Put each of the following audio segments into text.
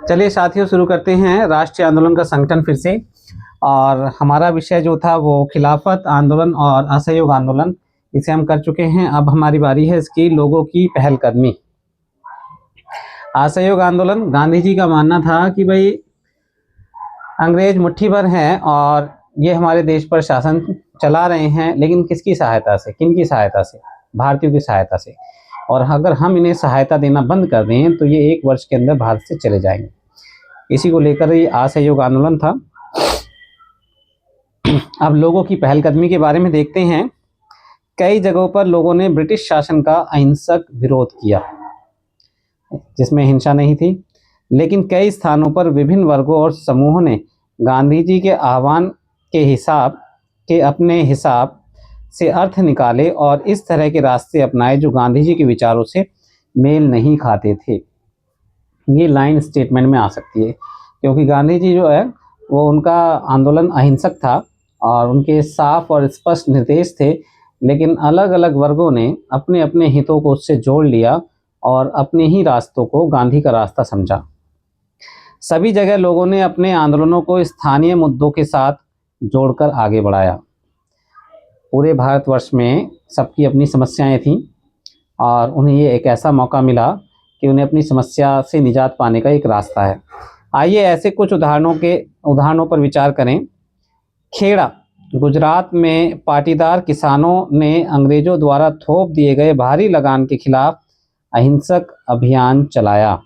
चलिए साथियों, शुरू करते हैं राष्ट्रीय आंदोलन का संगठन फिर से। और हमारा विषय जो था वो खिलाफत आंदोलन और असहयोग आंदोलन, इसे हम कर चुके हैं। अब हमारी बारी है इसकी लोगों की पहलकदमी। असहयोग आंदोलन, गांधी जी का मानना था कि भाई अंग्रेज मुट्ठी भर हैं और ये हमारे देश पर शासन चला रहे हैं, लेकिन किसकी सहायता से, किन की सहायता से? भारतीयों की सहायता से। और अगर हम इन्हें सहायता देना बंद कर दें तो ये 1 वर्ष के अंदर भारत से चले जाएंगे। इसी को लेकर ये असहयोग आंदोलन था। अब लोगों की पहलकदमी के बारे में देखते हैं। कई जगहों पर लोगों ने ब्रिटिश शासन का अहिंसक विरोध किया, जिसमें हिंसा नहीं थी, लेकिन कई स्थानों पर विभिन्न वर्गों और समूहों ने गांधी जी के आह्वान के अपने हिसाब से अर्थ निकाले और इस तरह के रास्ते अपनाए जो गांधी जी के विचारों से मेल नहीं खाते थे। ये लाइन स्टेटमेंट में आ सकती है, क्योंकि गांधी जी जो है वो उनका आंदोलन अहिंसक था और उनके साफ और स्पष्ट निर्देश थे, लेकिन अलग अलग वर्गों ने अपने अपने हितों को उससे जोड़ लिया और अपने ही रास्तों को गांधी का रास्ता समझा। सभी जगह लोगों ने अपने आंदोलनों को स्थानीय मुद्दों के साथ जोड़कर आगे बढ़ाया। पूरे भारतवर्ष में सबकी अपनी समस्याएं थीं और उन्हें ये एक ऐसा मौका मिला कि उन्हें अपनी समस्या से निजात पाने का एक रास्ता है। आइए ऐसे कुछ उदाहरणों पर विचार करें। खेड़ा, गुजरात में पाटीदार किसानों ने अंग्रेजों द्वारा थोप दिए गए भारी लगान के खिलाफ अहिंसक अभियान चलाया।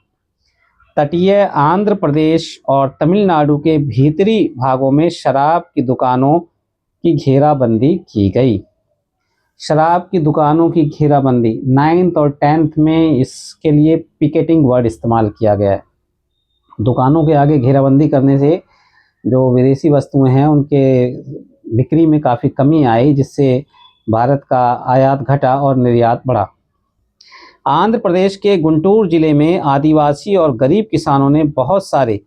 तटीय आंध्र प्रदेश और तमिलनाडु के भीतरी भागों में शराब की दुकानों की घेराबंदी की गई। शराब की दुकानों की घेराबंदी 9th और 10th में इसके लिए पिकेटिंग वर्ड इस्तेमाल किया गया है। दुकानों के आगे घेराबंदी करने से जो विदेशी वस्तुएं हैं उनके बिक्री में काफ़ी कमी आई, जिससे भारत का आयात घटा और निर्यात बढ़ा। आंध्र प्रदेश के गुंटूर जिले में आदिवासी और गरीब किसानों ने बहुत सारे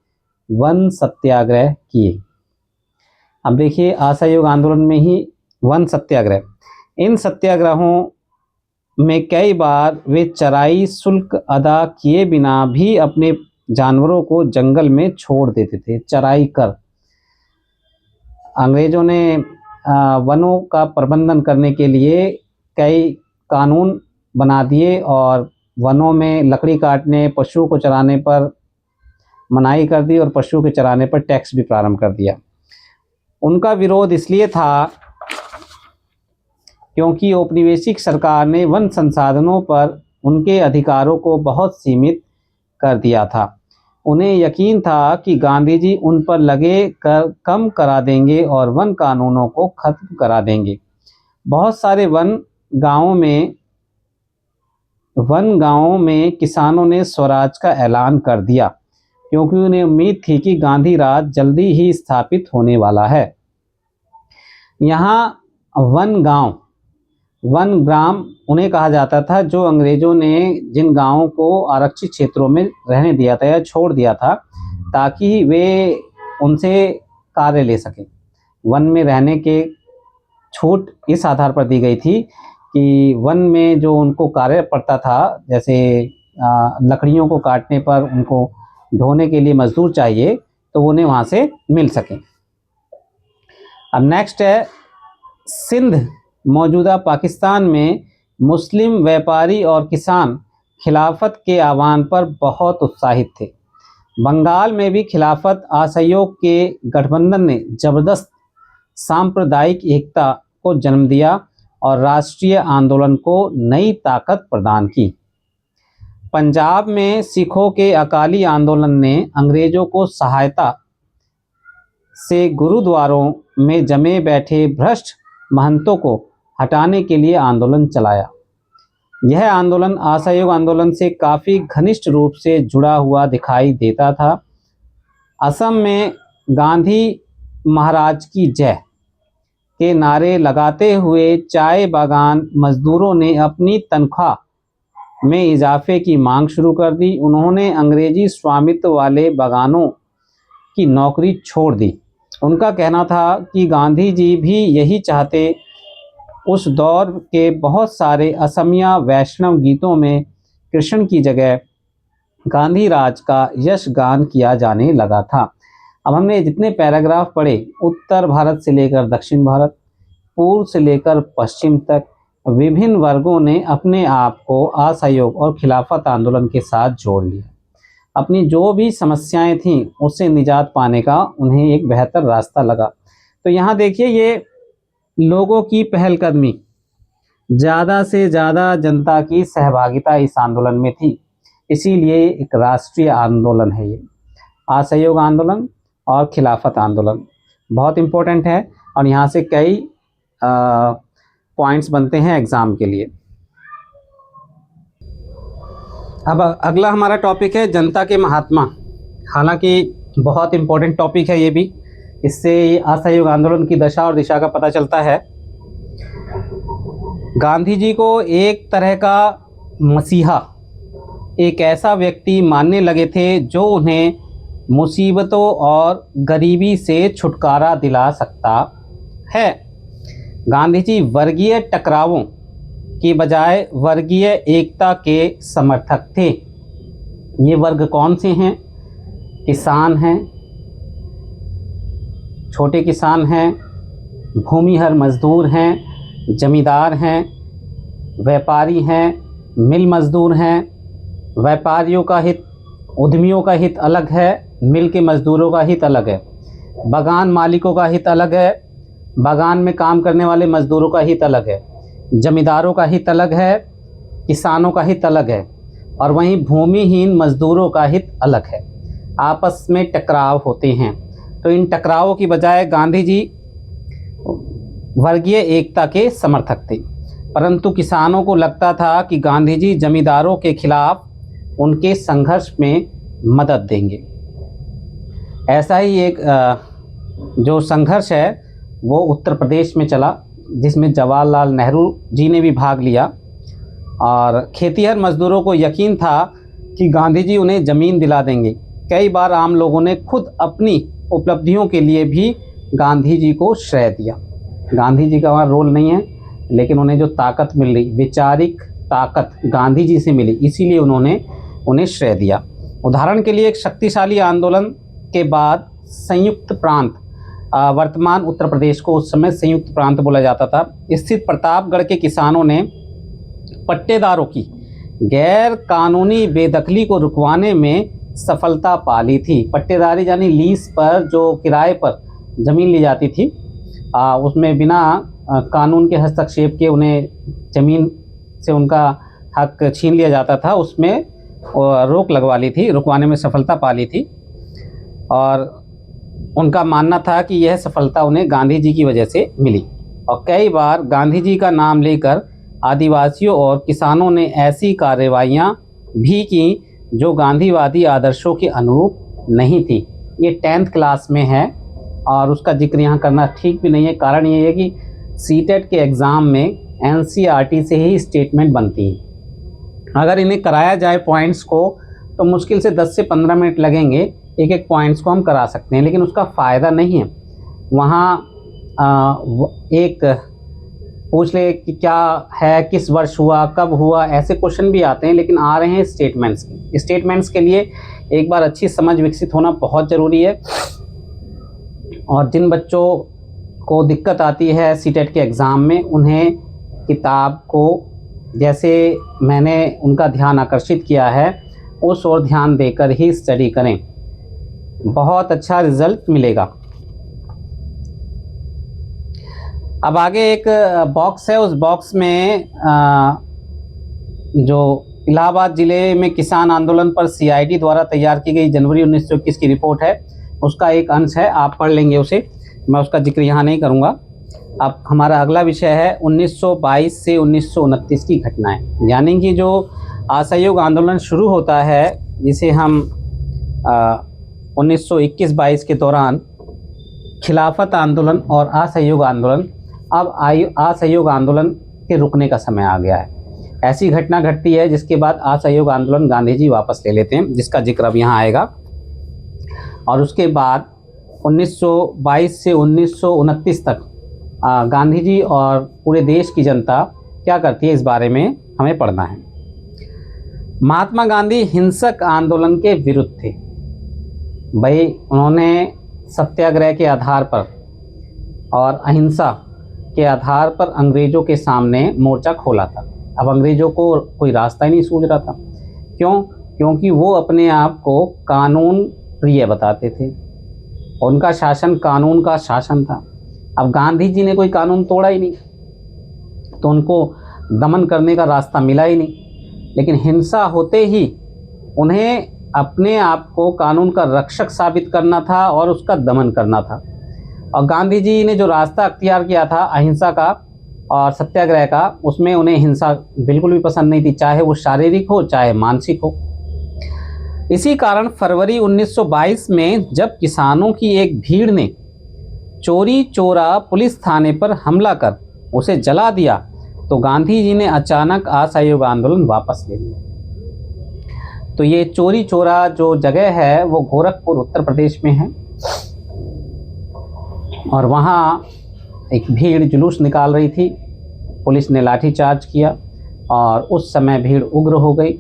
वन सत्याग्रह किए। अब देखिए, असहयोग आंदोलन में ही वन सत्याग्रह, इन सत्याग्रहों में कई बार वे चराई शुल्क अदा किए बिना भी अपने जानवरों को जंगल में छोड़ देते थे। चराई कर, अंग्रेजों ने वनों का प्रबंधन करने के लिए कई कानून बना दिए और वनों में लकड़ी काटने, पशुओं को चराने पर मनाही कर दी और पशुओं के चराने पर टैक्स भी प्रारंभ कर दिया। उनका विरोध इसलिए था क्योंकि औपनिवेशिक सरकार ने वन संसाधनों पर उनके अधिकारों को बहुत सीमित कर दिया था। उन्हें यकीन था कि गांधी जी उन पर लगे कर कम करा देंगे और वन कानूनों को खत्म करा देंगे। बहुत सारे वन गांवों में किसानों ने स्वराज का ऐलान कर दिया, क्योंकि उन्हें उम्मीद थी कि गांधी राज जल्दी ही स्थापित होने वाला है। यहाँ वन ग्राम उन्हें कहा जाता था, जो अंग्रेजों ने जिन गांवों को आरक्षित क्षेत्रों में रहने दिया था या छोड़ दिया था, ताकि वे उनसे कार्य ले सकें। वन में रहने के छूट इस आधार पर दी गई थी कि वन में जो उनको कार्य पड़ता था, जैसे लकड़ियों को काटने पर उनको ढोने के लिए मजदूर चाहिए, तो उन्हें वहाँ से मिल सके। अब नेक्स्ट है सिंध। मौजूदा पाकिस्तान में मुस्लिम व्यापारी और किसान खिलाफत के आह्वान पर बहुत उत्साहित थे। बंगाल में भी खिलाफत असहयोग के गठबंधन ने जबरदस्त सांप्रदायिक एकता को जन्म दिया और राष्ट्रीय आंदोलन को नई ताकत प्रदान की। पंजाब में सिखों के अकाली आंदोलन ने अंग्रेजों को सहायता से गुरुद्वारों में जमे बैठे भ्रष्ट महंतों को हटाने के लिए आंदोलन चलाया। यह आंदोलन असहयोग आंदोलन से काफ़ी घनिष्ठ रूप से जुड़ा हुआ दिखाई देता था। असम में गांधी महाराज की जय के नारे लगाते हुए चाय बागान मजदूरों ने अपनी तनख्वाह में इजाफे की मांग शुरू कर दी। उन्होंने अंग्रेजी स्वामित्व वाले बागानों की नौकरी छोड़ दी। उनका कहना था कि गांधी जी भी यही चाहते। उस दौर के बहुत सारे असमिया वैष्णव गीतों में कृष्ण की जगह गांधी राज का यशगान किया जाने लगा था। अब हमने जितने पैराग्राफ पढ़े, उत्तर भारत से लेकर दक्षिण भारत, पूर्व से लेकर पश्चिम तक विभिन्न वर्गों ने अपने आप को असहयोग और खिलाफत आंदोलन के साथ जोड़ लिया। अपनी जो भी समस्याएं थीं उससे निजात पाने का उन्हें एक बेहतर रास्ता लगा। तो यहाँ देखिए, ये लोगों की पहलकदमी, ज़्यादा से ज़्यादा जनता की सहभागिता इस आंदोलन में थी, इसीलिए एक राष्ट्रीय आंदोलन है ये। असहयोग आंदोलन और खिलाफत आंदोलन बहुत इम्पोर्टेंट है और यहाँ से कई पॉइंट्स बनते हैं एग्ज़ाम के लिए। अब अगला हमारा टॉपिक है जनता के महात्मा। हालांकि बहुत इम्पोर्टेंट टॉपिक है ये भी, इससे असहयोग आंदोलन की दशा और दिशा का पता चलता है। गांधी जी को एक तरह का मसीहा, एक ऐसा व्यक्ति मानने लगे थे जो उन्हें मुसीबतों और गरीबी से छुटकारा दिला सकता है। गांधी जी वर्गीय टकरावों की बजाय वर्गीय एकता के समर्थक थे। ये वर्ग कौन से हैं? किसान हैं, छोटे किसान हैं, भूमिहर मजदूर हैं, जमींदार हैं, व्यापारी हैं, मिल मजदूर हैं। व्यापारियों का हित, उद्यमियों का हित अलग है, मिल के मजदूरों का हित अलग है। बागान मालिकों का हित अलग है, बागान में काम करने वाले मजदूरों का हित अलग है। जमींदारों का हित अलग है, किसानों का हित अलग है, और वहीं भूमिहीन मजदूरों का हित अलग है। आपस में टकराव होते हैं। तो इन टकरावों की बजाय गांधी जी वर्गीय एकता के समर्थक थे, परंतु किसानों को लगता था कि गांधी जी जमींदारों के खिलाफ उनके संघर्ष में मदद देंगे। ऐसा ही एक जो संघर्ष है वो उत्तर प्रदेश में चला, जिसमें जवाहरलाल नेहरू जी ने भी भाग लिया। और खेतीहर मजदूरों को यकीन था कि गांधी जी उन्हें ज़मीन दिला देंगे। कई बार आम लोगों ने खुद अपनी उपलब्धियों के लिए भी गांधी जी को श्रेय दिया। गांधी जी का वहाँ रोल नहीं है, लेकिन उन्हें जो ताकत मिल रही, वैचारिक ताकत गांधी जी से मिली, इसीलिए उन्होंने उन्हें श्रेय दिया। उदाहरण के लिए एक शक्तिशाली आंदोलन के बाद संयुक्त प्रांत, वर्तमान उत्तर प्रदेश को उस समय संयुक्त प्रांत बोला जाता था, स्थित प्रतापगढ़ के किसानों ने पट्टेदारों की गैर कानूनी बेदखली को रुकवाने में सफलता पा ली थी। पट्टेदारी यानी लीज पर जो किराए पर ज़मीन ली जाती थी, उसमें बिना कानून के हस्तक्षेप के उन्हें ज़मीन से उनका हक छीन लिया जाता था, उसमें रोक लगवा ली थी, रुकवाने में सफलता पा ली थी। और उनका मानना था कि यह सफलता उन्हें गांधी जी की वजह से मिली। और कई बार गांधी जी का नाम लेकर आदिवासियों और किसानों ने ऐसी कार्रवाइयाँ भी की जो गांधीवादी आदर्शों के अनुरूप नहीं थी। ये 10th क्लास में है और उसका जिक्र यहाँ करना ठीक भी नहीं है। कारण ये है कि सीटेट के एग्ज़ाम में NCERT से ही स्टेटमेंट बनती है। अगर इन्हें कराया जाए पॉइंट्स को तो मुश्किल से 10 से 15 मिनट लगेंगे, एक एक पॉइंट्स को हम करा सकते हैं, लेकिन उसका फ़ायदा नहीं है। वहाँ एक पूछ ले कि क्या है, किस वर्ष हुआ, कब हुआ, ऐसे क्वेश्चन भी आते हैं, लेकिन आ रहे हैं स्टेटमेंट्स के। स्टेटमेंट्स के लिए एक बार अच्छी समझ विकसित होना बहुत ज़रूरी है। और जिन बच्चों को दिक्कत आती है सीटेट के एग्ज़ाम में, उन्हें किताब को, जैसे मैंने उनका ध्यान आकर्षित किया है, उस ओर ध्यान देकर ही स्टडी करें, बहुत अच्छा रिज़ल्ट मिलेगा। अब आगे एक बॉक्स है, उस बॉक्स में जो इलाहाबाद ज़िले में किसान आंदोलन पर CID द्वारा तैयार की गई जनवरी 1921 की रिपोर्ट है, उसका एक अंश है, आप पढ़ लेंगे उसे, मैं उसका जिक्र यहाँ नहीं करूँगा। अब हमारा अगला विषय है 1922 से 1929 की घटनाएं, यानी कि जो असहयोग आंदोलन शुरू होता है, जिसे हम 1921-22 के दौरान खिलाफत आंदोलन और असहयोग आंदोलन, अब असहयोग आंदोलन के रुकने का समय आ गया है। ऐसी घटना घटती है जिसके बाद असहयोग आंदोलन गांधी जी वापस ले लेते हैं, जिसका जिक्र अब यहाँ आएगा। और उसके बाद 1922 से 1929 तक गांधी जी और पूरे देश की जनता क्या करती है, इस बारे में हमें पढ़ना है। महात्मा गांधी हिंसक आंदोलन के विरुद्ध थे। भाई उन्होंने सत्याग्रह के आधार पर और अहिंसा के आधार पर अंग्रेज़ों के सामने मोर्चा खोला था। अब अंग्रेज़ों को कोई रास्ता ही नहीं सूझ रहा था। क्यों? क्योंकि वो अपने आप को कानून प्रिय बताते थे। उनका शासन कानून का शासन था। अब गांधी जी ने कोई कानून तोड़ा ही नहीं, तो उनको दमन करने का रास्ता मिला ही नहीं। लेकिन हिंसा होते ही उन्हें अपने आप को कानून का रक्षक साबित करना था और उसका दमन करना था। और गांधी जी ने जो रास्ता अख्तियार किया था अहिंसा का और सत्याग्रह का, उसमें उन्हें हिंसा बिल्कुल भी पसंद नहीं थी, चाहे वो शारीरिक हो चाहे मानसिक हो। इसी कारण फरवरी 1922 में जब किसानों की एक भीड़ ने चोरी चोरा पुलिस थाने पर हमला कर उसे जला दिया, तो गांधी जी ने अचानक असहयोग आंदोलन वापस ले लिया। तो ये चोरी चोरा जो जगह है वो गोरखपुर उत्तर प्रदेश में है, और वहाँ एक भीड़ जुलूस निकाल रही थी। पुलिस ने लाठीचार्ज किया और उस समय भीड़ उग्र हो गई,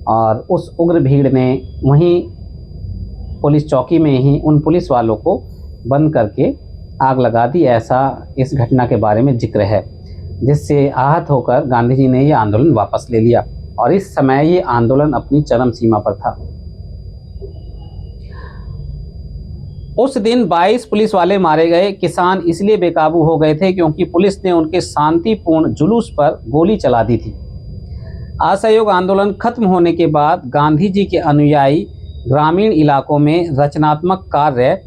और उस उग्र भीड़ ने वहीं पुलिस चौकी में ही उन पुलिस वालों को बंद करके आग लगा दी। ऐसा इस घटना के बारे में जिक्र है, जिससे आहत होकर गांधी जी ने ये आंदोलन वापस ले लिया, और इस समय ये आंदोलन अपनी चरम सीमा पर था। उस दिन 22 पुलिस वाले मारे गए। किसान इसलिए बेकाबू हो गए थे क्योंकि पुलिस ने उनके शांतिपूर्ण जुलूस पर गोली चला दी थी। असहयोग आंदोलन खत्म होने के बाद गांधी जी के अनुयायी ग्रामीण इलाकों में रचनात्मक कार्य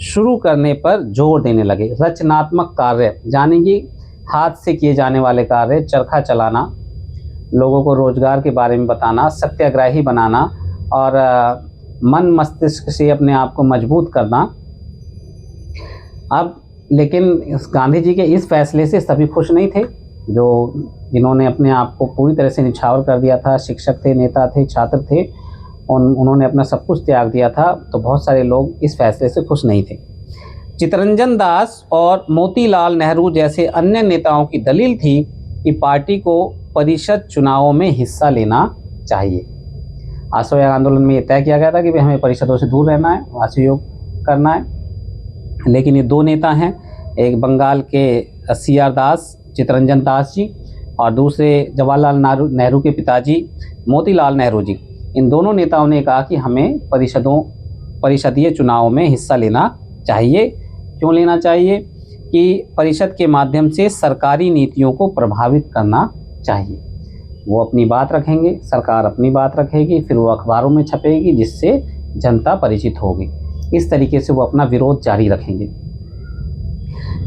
शुरू करने पर जोर देने लगे। रचनात्मक कार्य यानी कि हाथ से किए जाने वाले कार्य, चरखा चलाना, लोगों को रोजगार के बारे में बताना, सत्याग्रही बनाना और मन मस्तिष्क से अपने आप को मजबूत करना। अब लेकिन गांधी जी के इस फैसले से सभी खुश नहीं थे, जिन्होंने अपने आप को पूरी तरह से निछावर कर दिया था। शिक्षक थे, नेता थे, छात्र थे, उन्होंने अपना सब कुछ त्याग दिया था। तो बहुत सारे लोग इस फैसले से खुश नहीं थे। चित्तरंजन दास और मोतीलाल नेहरू जैसे अन्य नेताओं की दलील थी कि पार्टी को परिषद चुनावों में हिस्सा लेना चाहिए। असहयोग आंदोलन में ये तय किया गया था कि हमें परिषदों से दूर रहना है, असहयोग करना है। लेकिन ये दो नेता हैं, एक बंगाल के CR दास, चित्तरंजन दास जी, और दूसरे जवाहरलाल नेहरू के पिताजी मोतीलाल नेहरू जी। इन दोनों नेताओं ने कहा कि हमें परिषदीय चुनावों में हिस्सा लेना चाहिए। क्यों लेना चाहिए? कि परिषद के माध्यम से सरकारी नीतियों को प्रभावित करना चाहिए। वो अपनी बात रखेंगे, सरकार अपनी बात रखेगी, फिर वो अखबारों में छपेगी, जिससे जनता परिचित होगी। इस तरीके से वो अपना विरोध जारी रखेंगे।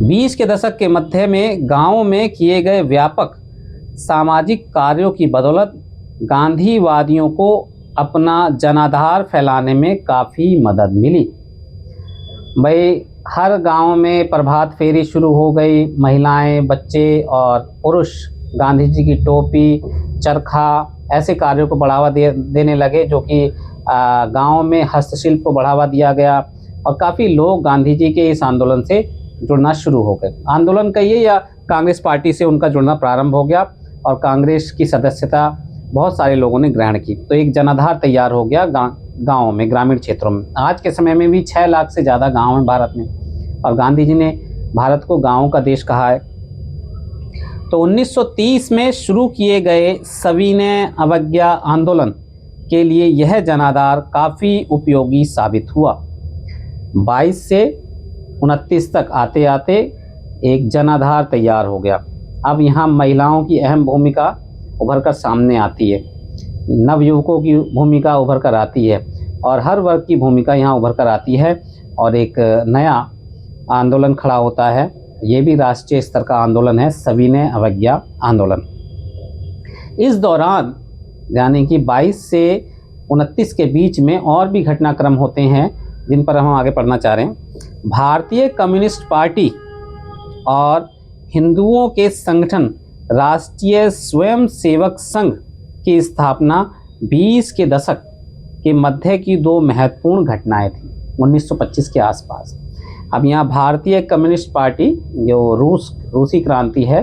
20 के दशक के मध्य में गांवों में किए गए व्यापक सामाजिक कार्यों की बदौलत गांधीवादियों को अपना जनाधार फैलाने में काफ़ी मदद मिली। भाई हर गांव में प्रभात फेरी शुरू हो गई। महिलाएं, बच्चे और पुरुष गांधी जी की टोपी, चरखा ऐसे कार्यों को बढ़ावा देने लगे, जो कि गांव में हस्तशिल्प को बढ़ावा दिया गया, और काफ़ी लोग गांधी जी के इस आंदोलन से जुड़ना शुरू हो गए। आंदोलन कहिए या कांग्रेस पार्टी से उनका जुड़ना प्रारंभ हो गया, और कांग्रेस की सदस्यता बहुत सारे लोगों ने ग्रहण की। तो एक जनाधार तैयार हो गया गाँव में, ग्रामीण क्षेत्रों में। आज के समय में भी 6 लाख से ज़्यादा गाँव हैं भारत में, और गांधी जी ने भारत को गाँवों का देश कहा है। तो 1930 में शुरू किए गए सविनय अवज्ञा आंदोलन के लिए यह जनाधार काफ़ी उपयोगी साबित हुआ। 22 से 29 तक आते आते एक जनाधार तैयार हो गया। अब यहाँ महिलाओं की अहम भूमिका उभर कर सामने आती है, नवयुवकों की भूमिका उभर कर आती है, और हर वर्ग की भूमिका यहाँ उभर कर आती है, और एक नया आंदोलन खड़ा होता है। ये भी राष्ट्रीय स्तर का आंदोलन है, सविनय अवज्ञा आंदोलन। इस दौरान यानी कि 22 से 29 के बीच में और भी घटनाक्रम होते हैं, जिन पर हम आगे पढ़ना चाह रहे हैं। भारतीय कम्युनिस्ट पार्टी और हिंदुओं के संगठन राष्ट्रीय स्वयंसेवक संघ की स्थापना 20 के दशक के मध्य की 2 महत्वपूर्ण घटनाएं थी, 1925 के आसपास। अब यहाँ भारतीय कम्युनिस्ट पार्टी जो रूसी क्रांति है,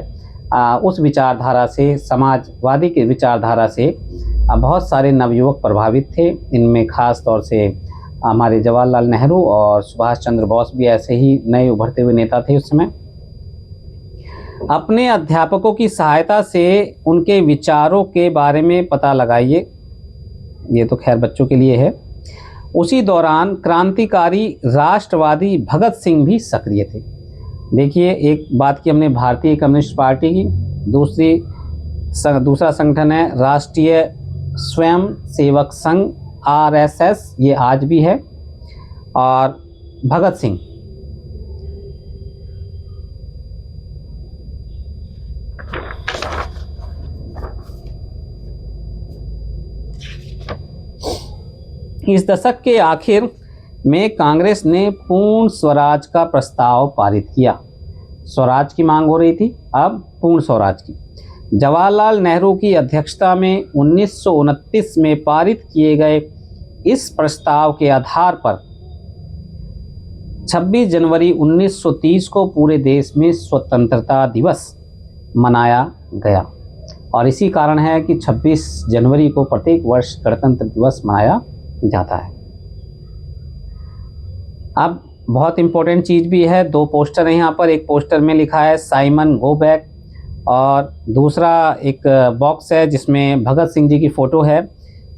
उस विचारधारा से, समाजवादी की विचारधारा से बहुत सारे नवयुवक प्रभावित थे। इनमें खास तौर से हमारे जवाहरलाल नेहरू और सुभाष चंद्र बोस भी ऐसे ही नए उभरते हुए नेता थे उस समय। अपने अध्यापकों की सहायता से उनके विचारों के बारे में पता लगाइए, ये तो खैर बच्चों के लिए है। उसी दौरान क्रांतिकारी राष्ट्रवादी भगत सिंह भी सक्रिय थे। देखिए, एक बात की हमने भारतीय कम्युनिस्ट पार्टी की, दूसरा संगठन है राष्ट्रीय स्वयं सेवक संघ RSS, ये आज भी है। और भगत सिंह इस दशक के आखिर में कांग्रेस ने पूर्ण स्वराज का प्रस्ताव पारित किया। स्वराज की मांग हो रही थी, अब पूर्ण स्वराज की। जवाहरलाल नेहरू की अध्यक्षता में 1929 में पारित किए गए इस प्रस्ताव के आधार पर 26 जनवरी 1930 को पूरे देश में स्वतंत्रता दिवस मनाया गया। और इसी कारण है कि 26 जनवरी को प्रत्येक वर्ष गणतंत्र दिवस मनाया जाता है। अब बहुत इंपॉर्टेंट चीज़ भी है, 2 पोस्टर हैं यहाँ पर। एक पोस्टर में लिखा है साइमन गो बैक, और दूसरा एक बॉक्स है जिसमें भगत सिंह जी की फ़ोटो है,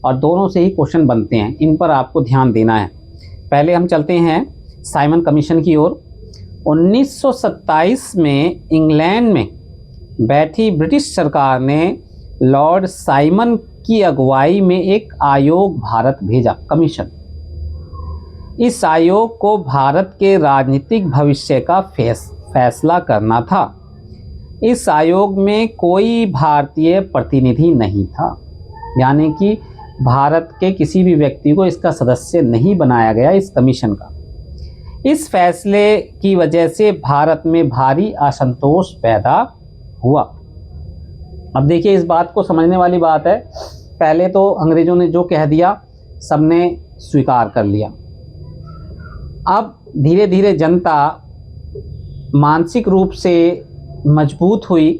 और दोनों से ही क्वेश्चन बनते हैं, इन पर आपको ध्यान देना है। पहले हम चलते हैं साइमन कमीशन की ओर। 1927 में इंग्लैंड में बैठी ब्रिटिश सरकार ने लॉर्ड साइमन की अगुवाई में एक आयोग भारत भेजा, कमीशन। इस आयोग को भारत के राजनीतिक भविष्य का फैसला करना था। इस आयोग में कोई भारतीय प्रतिनिधि नहीं था, यानी कि भारत के किसी भी व्यक्ति को इसका सदस्य नहीं बनाया गया इस कमीशन का। इस फैसले की वजह से भारत में भारी असंतोष पैदा हुआ। अब देखिए, इस बात को समझने वाली बात है, पहले तो अंग्रेजों ने जो कह दिया सबने स्वीकार कर लिया। अब धीरे धीरे जनता मानसिक रूप से मजबूत हुई,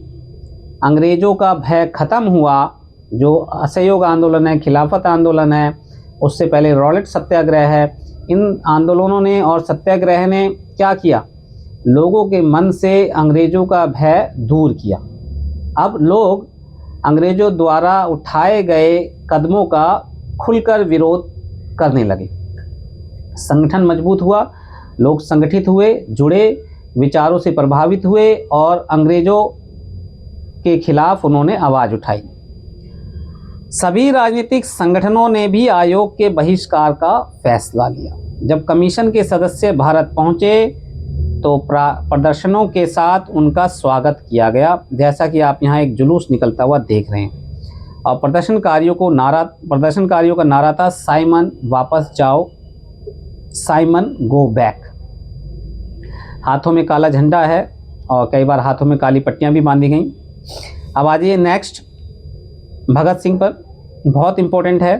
अंग्रेजों का भय खत्म हुआ। जो असहयोग आंदोलन है, खिलाफत आंदोलन है, उससे पहले रॉलेट सत्याग्रह है, इन आंदोलनों ने और सत्याग्रह ने क्या किया, लोगों के मन से अंग्रेजों का भय दूर किया। अब लोग अंग्रेजों द्वारा उठाए गए कदमों का खुलकर विरोध करने लगे। संगठन मजबूत हुआ, लोग संगठित हुए, जुड़े, विचारों से प्रभावित हुए और अंग्रेजों के खिलाफ उन्होंने आवाज़ उठाई। सभी राजनीतिक संगठनों ने भी आयोग के बहिष्कार का फैसला लिया। जब कमीशन के सदस्य भारत पहुंचे तो प्रदर्शनों के साथ उनका स्वागत किया गया, जैसा कि आप यहाँ एक जुलूस निकलता हुआ देख रहे हैं। और प्रदर्शनकारियों का नारा था साइमन वापस जाओ, साइमन गो बैक। हाथों में काला झंडा है और कई बार हाथों में काली पट्टियाँ भी बांधी गई। अब आ जाइए नेक्स्ट, भगत सिंह पर, बहुत इम्पोर्टेंट है।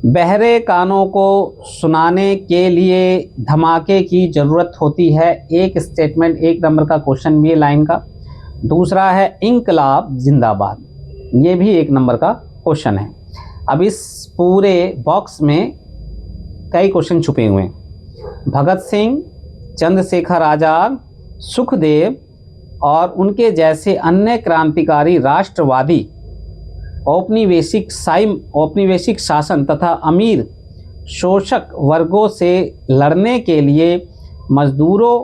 बहरे कानों को सुनाने के लिए धमाके की ज़रूरत होती है। एक स्टेटमेंट, 1 नंबर का क्वेश्चन भी है लाइन का। दूसरा है इंकलाब जिंदाबाद, ये भी 1 नंबर का क्वेश्चन है। अब इस पूरे बॉक्स में कई क्वेश्चन छुपे हुए हैं। भगत सिंह, चंद्रशेखर आज़ाद, सुखदेव और उनके जैसे अन्य क्रांतिकारी राष्ट्रवादी औपनिवेशिक शासन तथा अमीर शोषक वर्गों से लड़ने के लिए मजदूरों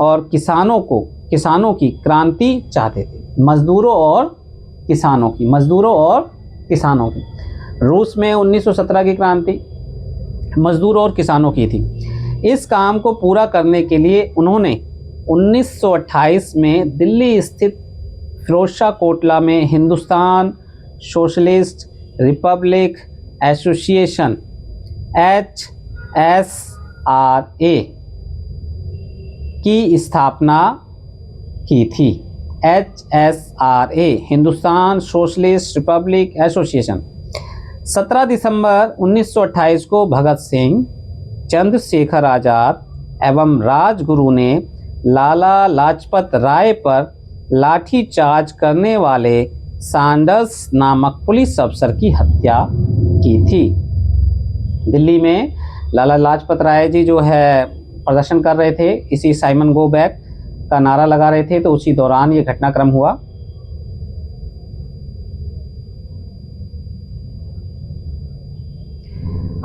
और किसानों की क्रांति चाहते थे। मजदूरों और किसानों की रूस में 1917 की क्रांति मजदूरों और किसानों की थी। इस काम को पूरा करने के लिए उन्होंने 1928 में दिल्ली स्थित फिरोजशाह कोटला में Hindustan socialist Republic association HSRA की स्थापना की थी। HSRA, Hindustan socialist Republic association. 17 दिसंबर 1928 को भगत सिंह, चंद्रशेखर आज़ाद एवं राजगुरु ने लाला लाजपत राय पर लाठीचार्ज करने वाले सैंडर्स नामक पुलिस अफसर की हत्या की थी। दिल्ली में लाला लाजपत राय जी जो है प्रदर्शन कर रहे थे, इसी साइमन गो बैक का नारा लगा रहे थे, तो उसी दौरान ये घटनाक्रम हुआ।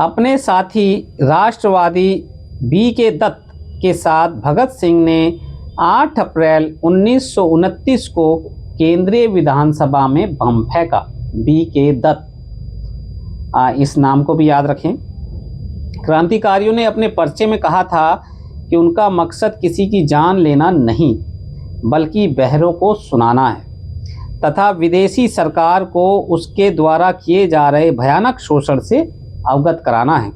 अपने साथी राष्ट्रवादी बी.के. दत्त के साथ भगत सिंह ने 8 अप्रैल 1929 को केंद्रीय विधानसभा में बम फेंका। बी.के. दत्त, इस नाम को भी याद रखें। क्रांतिकारियों ने अपने पर्चे में कहा था कि उनका मकसद किसी की जान लेना नहीं, बल्कि बहरों को सुनाना है तथा विदेशी सरकार को उसके द्वारा किए जा रहे भयानक शोषण से अवगत कराना है।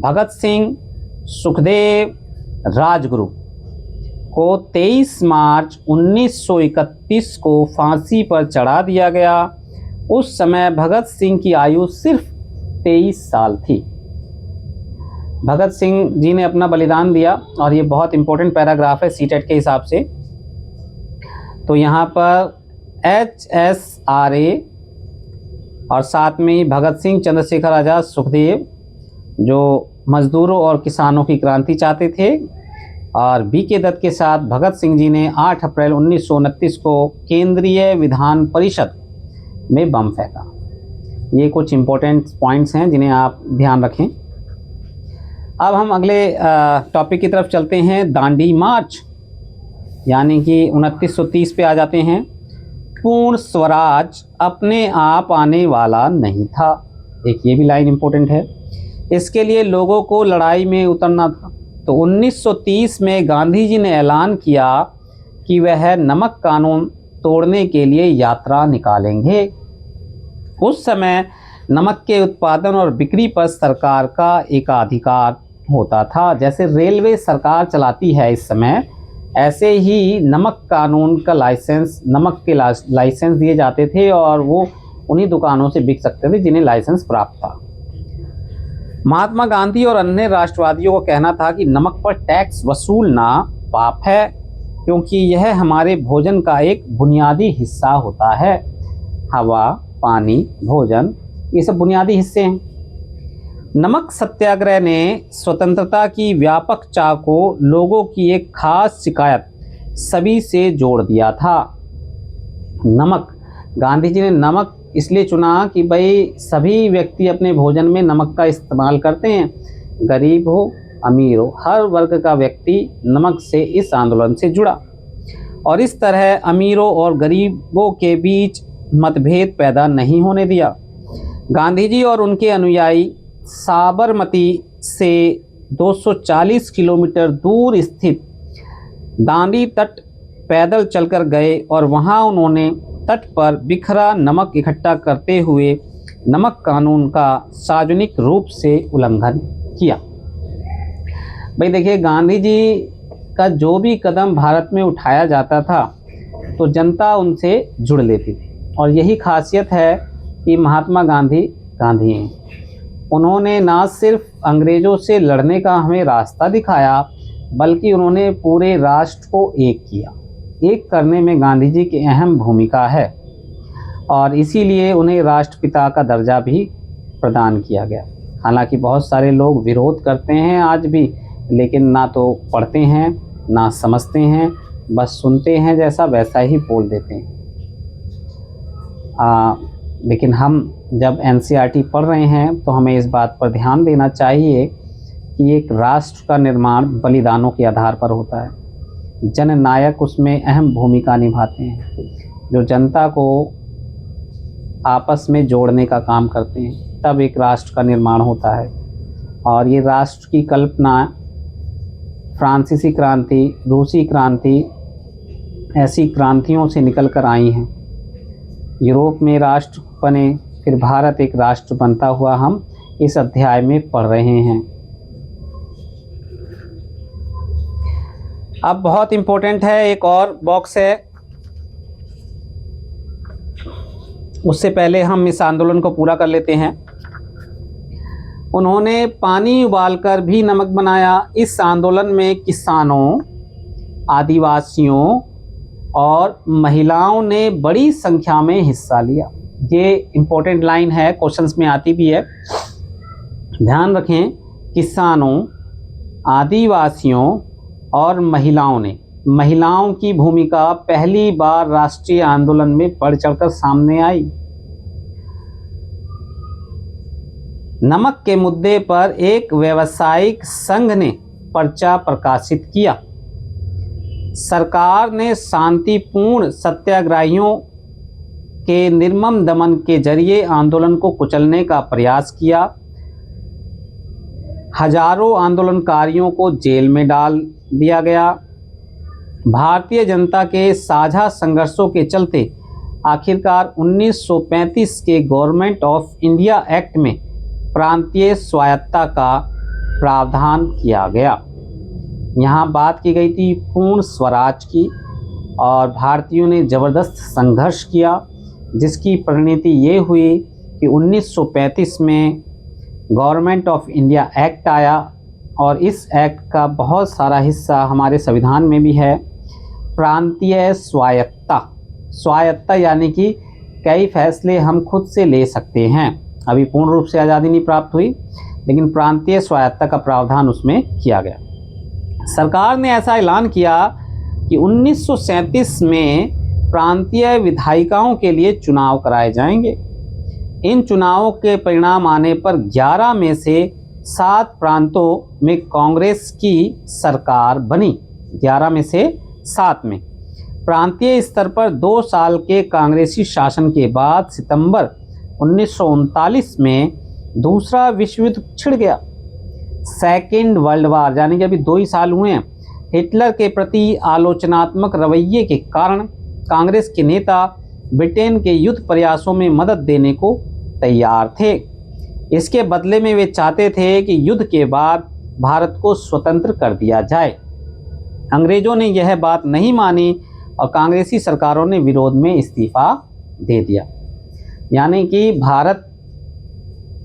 भगत सिंह, सुखदेव, राजगुरु को 23 मार्च 1931 को फांसी पर चढ़ा दिया गया। उस समय भगत सिंह की आयु सिर्फ 23 साल थी। भगत सिंह जी ने अपना बलिदान दिया, और ये बहुत इंपॉर्टेंट पैराग्राफ है सीटेट के हिसाब से। तो यहाँ पर HSRA और साथ में ही भगत सिंह, चंद्रशेखर आज़ाद, सुखदेव जो मजदूरों और किसानों की क्रांति चाहते थे, और बी.के. दत्त के साथ भगत सिंह जी ने 8 अप्रैल 1929 को केंद्रीय विधान परिषद में बम फेंका। ये कुछ इम्पोर्टेंट पॉइंट्स हैं जिन्हें आप ध्यान रखें। अब हम अगले टॉपिक की तरफ चलते हैं। दांडी मार्च, यानी कि 2930 पे आ जाते हैं। पूर्ण स्वराज अपने आप आने वाला नहीं था। एक ये भी लाइन इम्पोर्टेंट है। इसके लिए लोगों को लड़ाई में उतरना था। तो 1930 में गांधी जी ने ऐलान किया कि वह नमक कानून तोड़ने के लिए यात्रा निकालेंगे। उस समय नमक के उत्पादन और बिक्री पर सरकार का एकाधिकार होता था। जैसे रेलवे सरकार चलाती है इस समय, ऐसे ही नमक कानून का लाइसेंस, नमक के लाइसेंस दिए जाते थे, और वो उन्हीं दुकानों से बिक सकते थे जिन्हें लाइसेंस प्राप्त था। महात्मा गांधी और अन्य राष्ट्रवादियों को कहना था कि नमक पर टैक्स वसूलना पाप है, क्योंकि यह हमारे भोजन का एक बुनियादी हिस्सा होता है। हवा, पानी, भोजन, ये सब बुनियादी हिस्से हैं। नमक सत्याग्रह ने स्वतंत्रता की व्यापक चाह को लोगों की एक खास शिकायत सभी से जोड़ दिया था। नमक, गांधी जी ने नमक इसलिए चुना कि भाई सभी व्यक्ति अपने भोजन में नमक का इस्तेमाल करते हैं, गरीब हो अमीर हो, हर वर्ग का व्यक्ति नमक से इस आंदोलन से जुड़ा, और इस तरह अमीरों और गरीबों के बीच मतभेद पैदा नहीं होने दिया। गांधी जी और उनके अनुयायी साबरमती से 240 किलोमीटर दूर स्थित दांडी तट पैदल चलकर गए, और वहां उन्होंने तट पर बिखरा नमक इकट्ठा करते हुए नमक कानून का सार्वजनिक रूप से उल्लंघन किया। भाई देखिए, गांधी जी का जो भी कदम भारत में उठाया जाता था तो जनता उनसे जुड़ लेती थी, और यही खासियत है कि महात्मा गांधी गांधी हैं। उन्होंने ना सिर्फ अंग्रेज़ों से लड़ने का हमें रास्ता दिखाया, बल्कि उन्होंने पूरे राष्ट्र को एक किया। एक करने में गांधी जी की अहम भूमिका है, और इसीलिए उन्हें राष्ट्रपिता का दर्जा भी प्रदान किया गया। हालांकि बहुत सारे लोग विरोध करते हैं आज भी, लेकिन ना तो पढ़ते हैं ना समझते हैं, बस सुनते हैं जैसा वैसा ही बोल देते हैं। लेकिन हम जब NCERT पढ़ रहे हैं तो हमें इस बात पर ध्यान देना चाहिए कि एक राष्ट्र का निर्माण बलिदानों के आधार पर होता है। जननायक उसमें अहम भूमिका निभाते हैं, जो जनता को आपस में जोड़ने का काम करते हैं, तब एक राष्ट्र का निर्माण होता है। और ये राष्ट्र की कल्पना फ्रांसीसी क्रांति, रूसी क्रांति, ऐसी क्रांतियों से निकल कर आई हैं। यूरोप में राष्ट्र बने, फिर भारत एक राष्ट्र बनता हुआ हम इस अध्याय में पढ़ रहे हैं। अब बहुत इम्पोर्टेंट है, एक और बॉक्स है, उससे पहले हम इस आंदोलन को पूरा कर लेते हैं। उन्होंने पानी उबालकर भी नमक बनाया। इस आंदोलन में किसानों, आदिवासियों, और महिलाओं ने बड़ी संख्या में हिस्सा लिया। ये इम्पोर्टेंट लाइन है, क्वेश्चंस में आती भी है, ध्यान रखें। किसानों, आदिवासियों और महिलाओं की भूमिका पहली बार राष्ट्रीय आंदोलन में बढ़ चढ़कर सामने आई। नमक के मुद्दे पर एक व्यावसायिक संघ ने पर्चा प्रकाशित किया। सरकार ने शांतिपूर्ण सत्याग्रहियों के निर्मम दमन के जरिए आंदोलन को कुचलने का प्रयास किया। हजारों आंदोलनकारियों को जेल में डाल दिया गया। भारतीय जनता के साझा संघर्षों के चलते आखिरकार 1935 के गवर्नमेंट ऑफ इंडिया एक्ट में प्रांतीय स्वायत्तता का प्रावधान किया गया। यहाँ बात की गई थी पूर्ण स्वराज की, और भारतीयों ने ज़बरदस्त संघर्ष किया, जिसकी परिणति ये हुई कि 1935 में गवर्नमेंट ऑफ इंडिया एक्ट आया, और इस एक्ट का बहुत सारा हिस्सा हमारे संविधान में भी है, प्रांतीय स्वायत्तता यानी कि कई फैसले हम खुद से ले सकते हैं। अभी पूर्ण रूप से आज़ादी नहीं प्राप्त हुई, लेकिन प्रांतीय स्वायत्तता का प्रावधान उसमें किया गया। सरकार ने ऐसा ऐलान किया कि 1937 में प्रांतीय विधायिकाओं के लिए चुनाव कराए जाएंगे। इन चुनावों के परिणाम आने पर 11 में से 7 प्रांतों में कांग्रेस की सरकार बनी। 11 में से 7 में प्रांतीय स्तर पर 2 साल के कांग्रेसी शासन के बाद सितंबर 1939 में दूसरा विश्व युद्ध छिड़ गया। सेकेंड वर्ल्ड वार, यानी कि अभी 2 ही साल हुए हैं। हिटलर के प्रति आलोचनात्मक रवैये के कारण कांग्रेस के नेता ब्रिटेन के युद्ध प्रयासों में मदद देने को तैयार थे। इसके बदले में वे चाहते थे कि युद्ध के बाद भारत को स्वतंत्र कर दिया जाए। अंग्रेजों ने यह बात नहीं मानी और कांग्रेसी सरकारों ने विरोध में इस्तीफा दे दिया। यानी कि भारत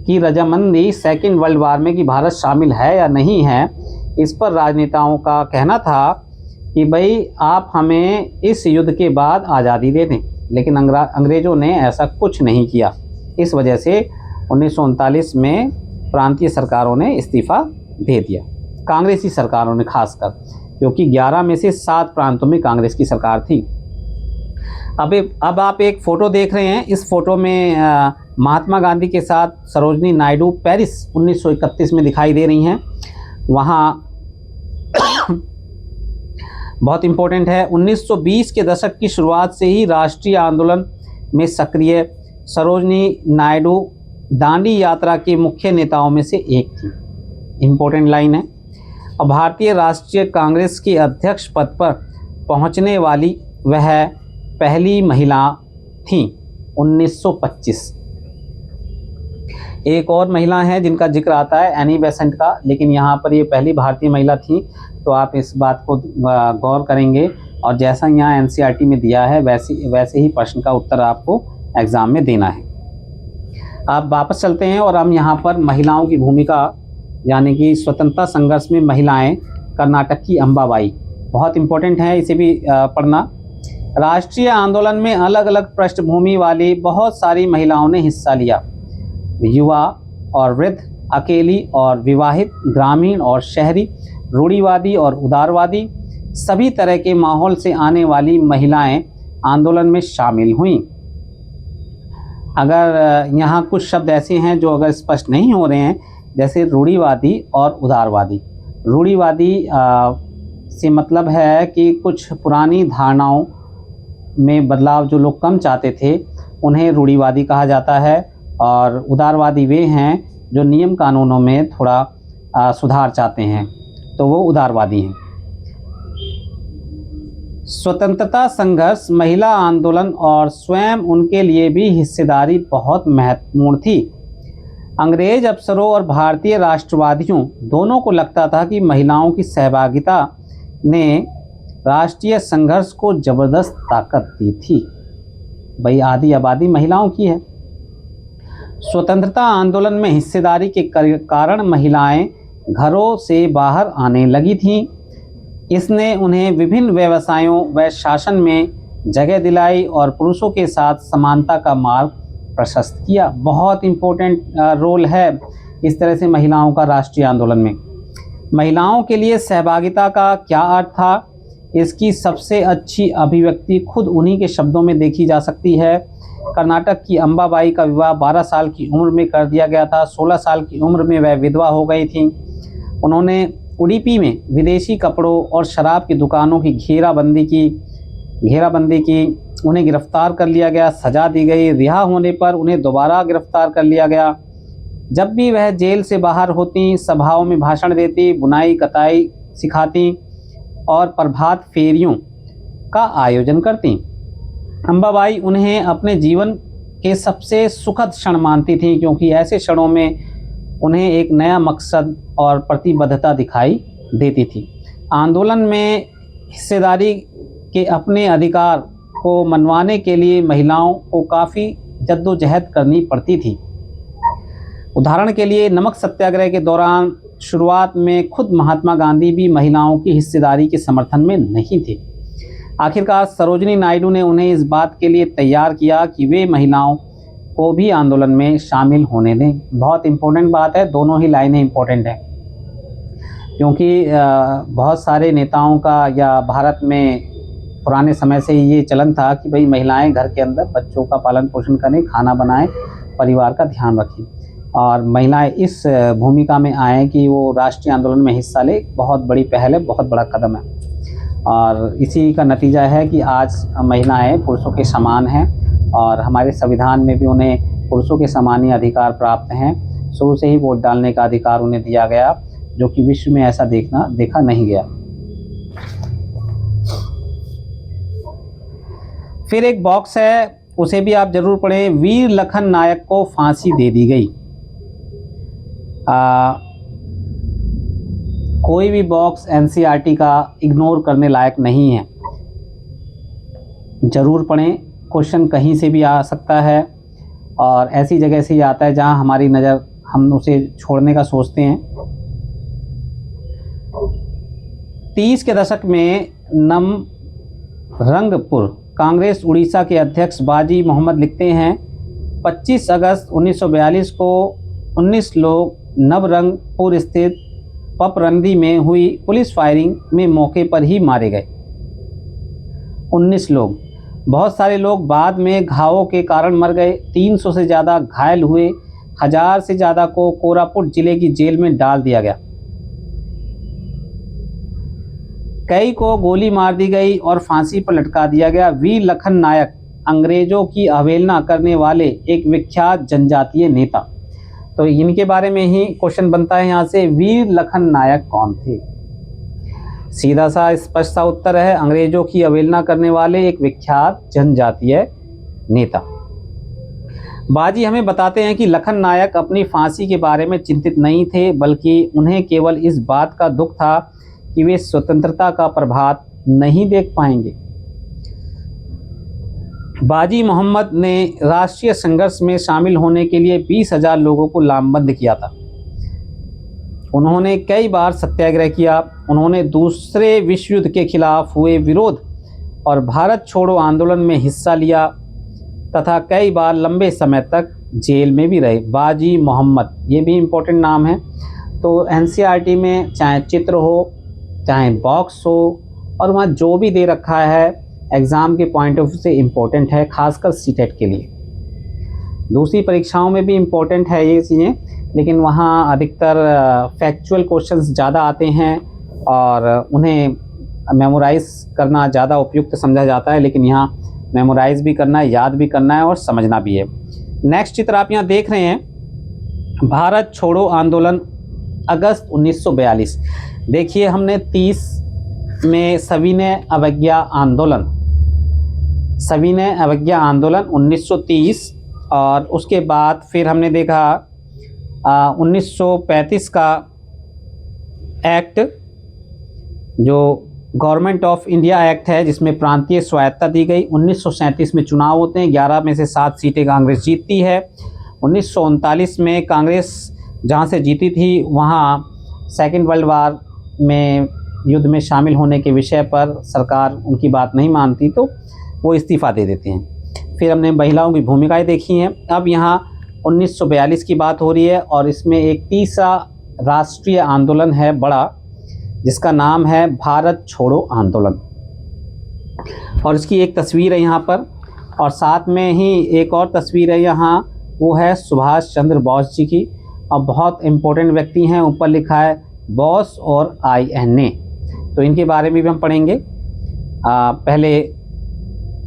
की रजामंदी सेकेंड वर्ल्ड वार में कि भारत शामिल है या नहीं है, इस पर राजनेताओं का कहना था कि भाई आप हमें इस युद्ध के बाद आज़ादी दे दें, लेकिन अंग्रेज़ों ने ऐसा कुछ नहीं किया। इस वजह से 1939 में प्रांतीय सरकारों ने इस्तीफ़ा दे दिया, कांग्रेसी सरकारों ने खासकर, क्योंकि 11 में से 7 प्रांतों में कांग्रेस की सरकार थी। अब आप एक फ़ोटो देख रहे हैं। इस फोटो में महात्मा गांधी के साथ सरोजनी नायडू पेरिस 1931 में दिखाई दे रही हैं। वहाँ बहुत इम्पोर्टेंट है, 1920 के दशक की शुरुआत से ही राष्ट्रीय आंदोलन में सक्रिय सरोजनी नायडू दांडी यात्रा के मुख्य नेताओं में से एक थी। इम्पोर्टेंट लाइन है। और भारतीय राष्ट्रीय कांग्रेस के अध्यक्ष पद पर पहुंचने वाली वह पहली महिला थी 1925। एक और महिला है जिनका जिक्र आता है, एनी बेसेंट का, लेकिन यहाँ पर ये पहली भारतीय महिला थी। तो आप इस बात को गौर करेंगे, और जैसा यहाँ एनसीईआरटी में दिया है वैसे ही प्रश्न का उत्तर आपको एग्ज़ाम में देना है। आप वापस चलते हैं और हम यहाँ पर महिलाओं की भूमिका, यानी कि स्वतंत्रता संघर्ष में महिलाएं, कर्नाटक की अंबाबाई बहुत इम्पोर्टेंट है, इसे भी पढ़ना। राष्ट्रीय आंदोलन में अलग अलग पृष्ठभूमि वाली बहुत सारी महिलाओं ने हिस्सा लिया। युवा और वृद्ध, अकेली और विवाहित, ग्रामीण और शहरी, रूढ़िवादी और उदारवादी, सभी तरह के माहौल से आने वाली महिलाएं आंदोलन में शामिल हुईं। अगर यहाँ कुछ शब्द ऐसे हैं जो अगर स्पष्ट नहीं हो रहे हैं, जैसे रूढ़िवादी और उदारवादी। रूढ़िवादी से मतलब है कि कुछ पुरानी धारणाओं में बदलाव जो लोग कम चाहते थे, उन्हें रूढ़िवादी कहा जाता है। और उदारवादी वे हैं जो नियम कानूनों में थोड़ा सुधार चाहते हैं, तो वो उदारवादी हैं। स्वतंत्रता संघर्ष, महिला आंदोलन और स्वयं उनके लिए भी हिस्सेदारी बहुत महत्वपूर्ण थी। अंग्रेज अफसरों और भारतीय राष्ट्रवादियों दोनों को लगता था कि महिलाओं की सहभागिता ने राष्ट्रीय संघर्ष को जबरदस्त ताकत दी थी। भाई आधी आबादी महिलाओं की है। स्वतंत्रता आंदोलन में हिस्सेदारी के कारण महिलाएं घरों से बाहर आने लगी थीं। इसने उन्हें विभिन्न व्यवसायों व शासन में जगह दिलाई और पुरुषों के साथ समानता का मार्ग प्रशस्त किया। बहुत इम्पोर्टेंट रोल है इस तरह से महिलाओं का राष्ट्रीय आंदोलन में। महिलाओं के लिए सहभागिता का क्या अर्थ था, इसकी सबसे अच्छी अभिव्यक्ति खुद उन्हीं के शब्दों में देखी जा सकती है। कर्नाटक की अंबाबाई का विवाह 12 साल की उम्र में कर दिया गया था। 16 साल की उम्र में वह विधवा हो गई थी। उन्होंने उडुपी में विदेशी कपड़ों और शराब की दुकानों की घेराबंदी की। उन्हें गिरफ्तार कर लिया गया, सज़ा दी गई। रिहा होने पर उन्हें दोबारा गिरफ्तार कर लिया गया। जब भी वह जेल से बाहर होती, सभाओं में भाषण देती, बुनाई कताई सिखाती और प्रभात फेरियों का आयोजन करती। अंबाबाई उन्हें अपने जीवन के सबसे सुखद क्षण मानती थी, क्योंकि ऐसे क्षणों में उन्हें एक नया मकसद और प्रतिबद्धता दिखाई देती थी। आंदोलन में हिस्सेदारी के अपने अधिकार को मनवाने के लिए महिलाओं को काफ़ी जद्दोजहद करनी पड़ती थी। उदाहरण के लिए नमक सत्याग्रह के दौरान शुरुआत में खुद महात्मा गांधी भी महिलाओं की हिस्सेदारी के समर्थन में नहीं थे। आखिरकार सरोजिनी नायडू ने उन्हें इस बात के लिए तैयार किया कि वे महिलाओं को भी आंदोलन में शामिल होने दें। बहुत इम्पोर्टेंट बात है, दोनों ही लाइनें इम्पोर्टेंट हैं, क्योंकि बहुत सारे नेताओं का या भारत में पुराने समय से ये चलन था कि भाई महिलाएं घर के अंदर बच्चों का पालन पोषण करें, खाना बनाएं, परिवार का ध्यान रखें, और महिलाएं इस भूमिका में आएँ कि वो राष्ट्रीय आंदोलन में हिस्सा ले। बहुत बड़ी पहल है, बहुत बड़ा कदम है, और इसी का नतीजा है कि आज महिलाएं पुरुषों के समान हैं और हमारे संविधान में भी उन्हें पुरुषों के समान ही अधिकार प्राप्त हैं। शुरू से ही वोट डालने का अधिकार उन्हें दिया गया, जो कि विश्व में ऐसा देखा नहीं गया। फिर एक बॉक्स है, उसे भी आप जरूर पढ़ें। वीर लखन नायक को फांसी दे दी गई। कोई भी बॉक्स एनसीईआरटी का इग्नोर करने लायक नहीं है, जरूर पढ़ें। क्वेश्चन कहीं से भी आ सकता है और ऐसी जगह से ही आता है जहां हमारी नज़र हम उसे छोड़ने का सोचते हैं। 30 के दशक में नवरंगपुर कांग्रेस उड़ीसा के अध्यक्ष बाजी मोहम्मद लिखते हैं, 25 अगस्त 1942 को 19 लोग नवरंगपुर स्थित पपरंदी में हुई पुलिस फायरिंग में मौके पर ही मारे गए। 19 लोग, बहुत सारे लोग बाद में घावों के कारण मर गए। 300 से ज़्यादा घायल हुए। 1000 से ज़्यादा को कोरापुट जिले की जेल में डाल दिया गया। कई को गोली मार दी गई और फांसी पर लटका दिया गया। वीर लखन नायक अंग्रेजों की अवहेलना करने वाले एक विख्यात जनजातीय नेता। तो इनके बारे में ही क्वेश्चन बनता है यहाँ से, वीर लखन नायक कौन थे? सीधा सा स्पष्ट सा उत्तर है, अंग्रेजों की अवहेलना करने वाले एक विख्यात जनजातीय नेता। बाजी हमें बताते हैं कि लखन नायक अपनी फांसी के बारे में चिंतित नहीं थे, बल्कि उन्हें केवल इस बात का दुख था कि वे स्वतंत्रता का प्रभात नहीं देख पाएंगे। बाजी मोहम्मद ने राष्ट्रीय संघर्ष में शामिल होने के लिए 20,000 लोगों को लामबंद किया था। उन्होंने कई बार सत्याग्रह किया। उन्होंने दूसरे विश्व युद्ध के खिलाफ हुए विरोध और भारत छोड़ो आंदोलन में हिस्सा लिया तथा कई बार लंबे समय तक जेल में भी रहे। बाजी मोहम्मद, ये भी इम्पोर्टेंट नाम है। तो एनसीईआरटी में चाहे चित्र हो, चाहे बॉक्स हो, और वहाँ जो भी दे रखा है एग्ज़ाम के पॉइंट ऑफ व्यू से इम्पोर्टेंट है, खासकर सीटेट के लिए। दूसरी परीक्षाओं में भी इम्पोर्टेंट है ये चीज़ें, लेकिन वहाँ अधिकतर फैक्चुअल क्वेश्चंस ज़्यादा आते हैं और उन्हें मेमोराइज़ करना ज़्यादा उपयुक्त समझा जाता है, लेकिन यहाँ मेमोराइज़ भी करना है, याद भी करना है और समझना भी है। नेक्स्ट चित्र आप यहाँ देख रहे हैं, भारत छोड़ो आंदोलन अगस्त 1942। देखिए, हमने 30 में सविनय अवज्ञा आंदोलन 1930, और उसके बाद फिर हमने देखा 1935 का एक्ट, जो गवर्नमेंट ऑफ इंडिया एक्ट है, जिसमें प्रांतीय स्वायत्तता दी गई। 1937 में चुनाव होते हैं, 11 में से 7 सीटें कांग्रेस जीतती है। 1939 में कांग्रेस जहां से जीती थी वहां सेकेंड वर्ल्ड वार में युद्ध में शामिल होने के विषय पर सरकार उनकी बात नहीं मानती तो वो इस्तीफ़ा दे देते हैं। फिर हमने महिलाओं की भूमिकाएं देखी हैं। अब यहाँ 1942 की बात हो रही है और इसमें एक तीसरा राष्ट्रीय आंदोलन है बड़ा, जिसका नाम है भारत छोड़ो आंदोलन। और इसकी एक तस्वीर है यहाँ पर, और साथ में ही एक और तस्वीर है यहाँ, वो है सुभाष चंद्र बोस जी की। और बहुत इम्पोर्टेंट व्यक्ति हैं, ऊपर लिखा है बोस और INA, तो इनके बारे में भी हम पढ़ेंगे। पहले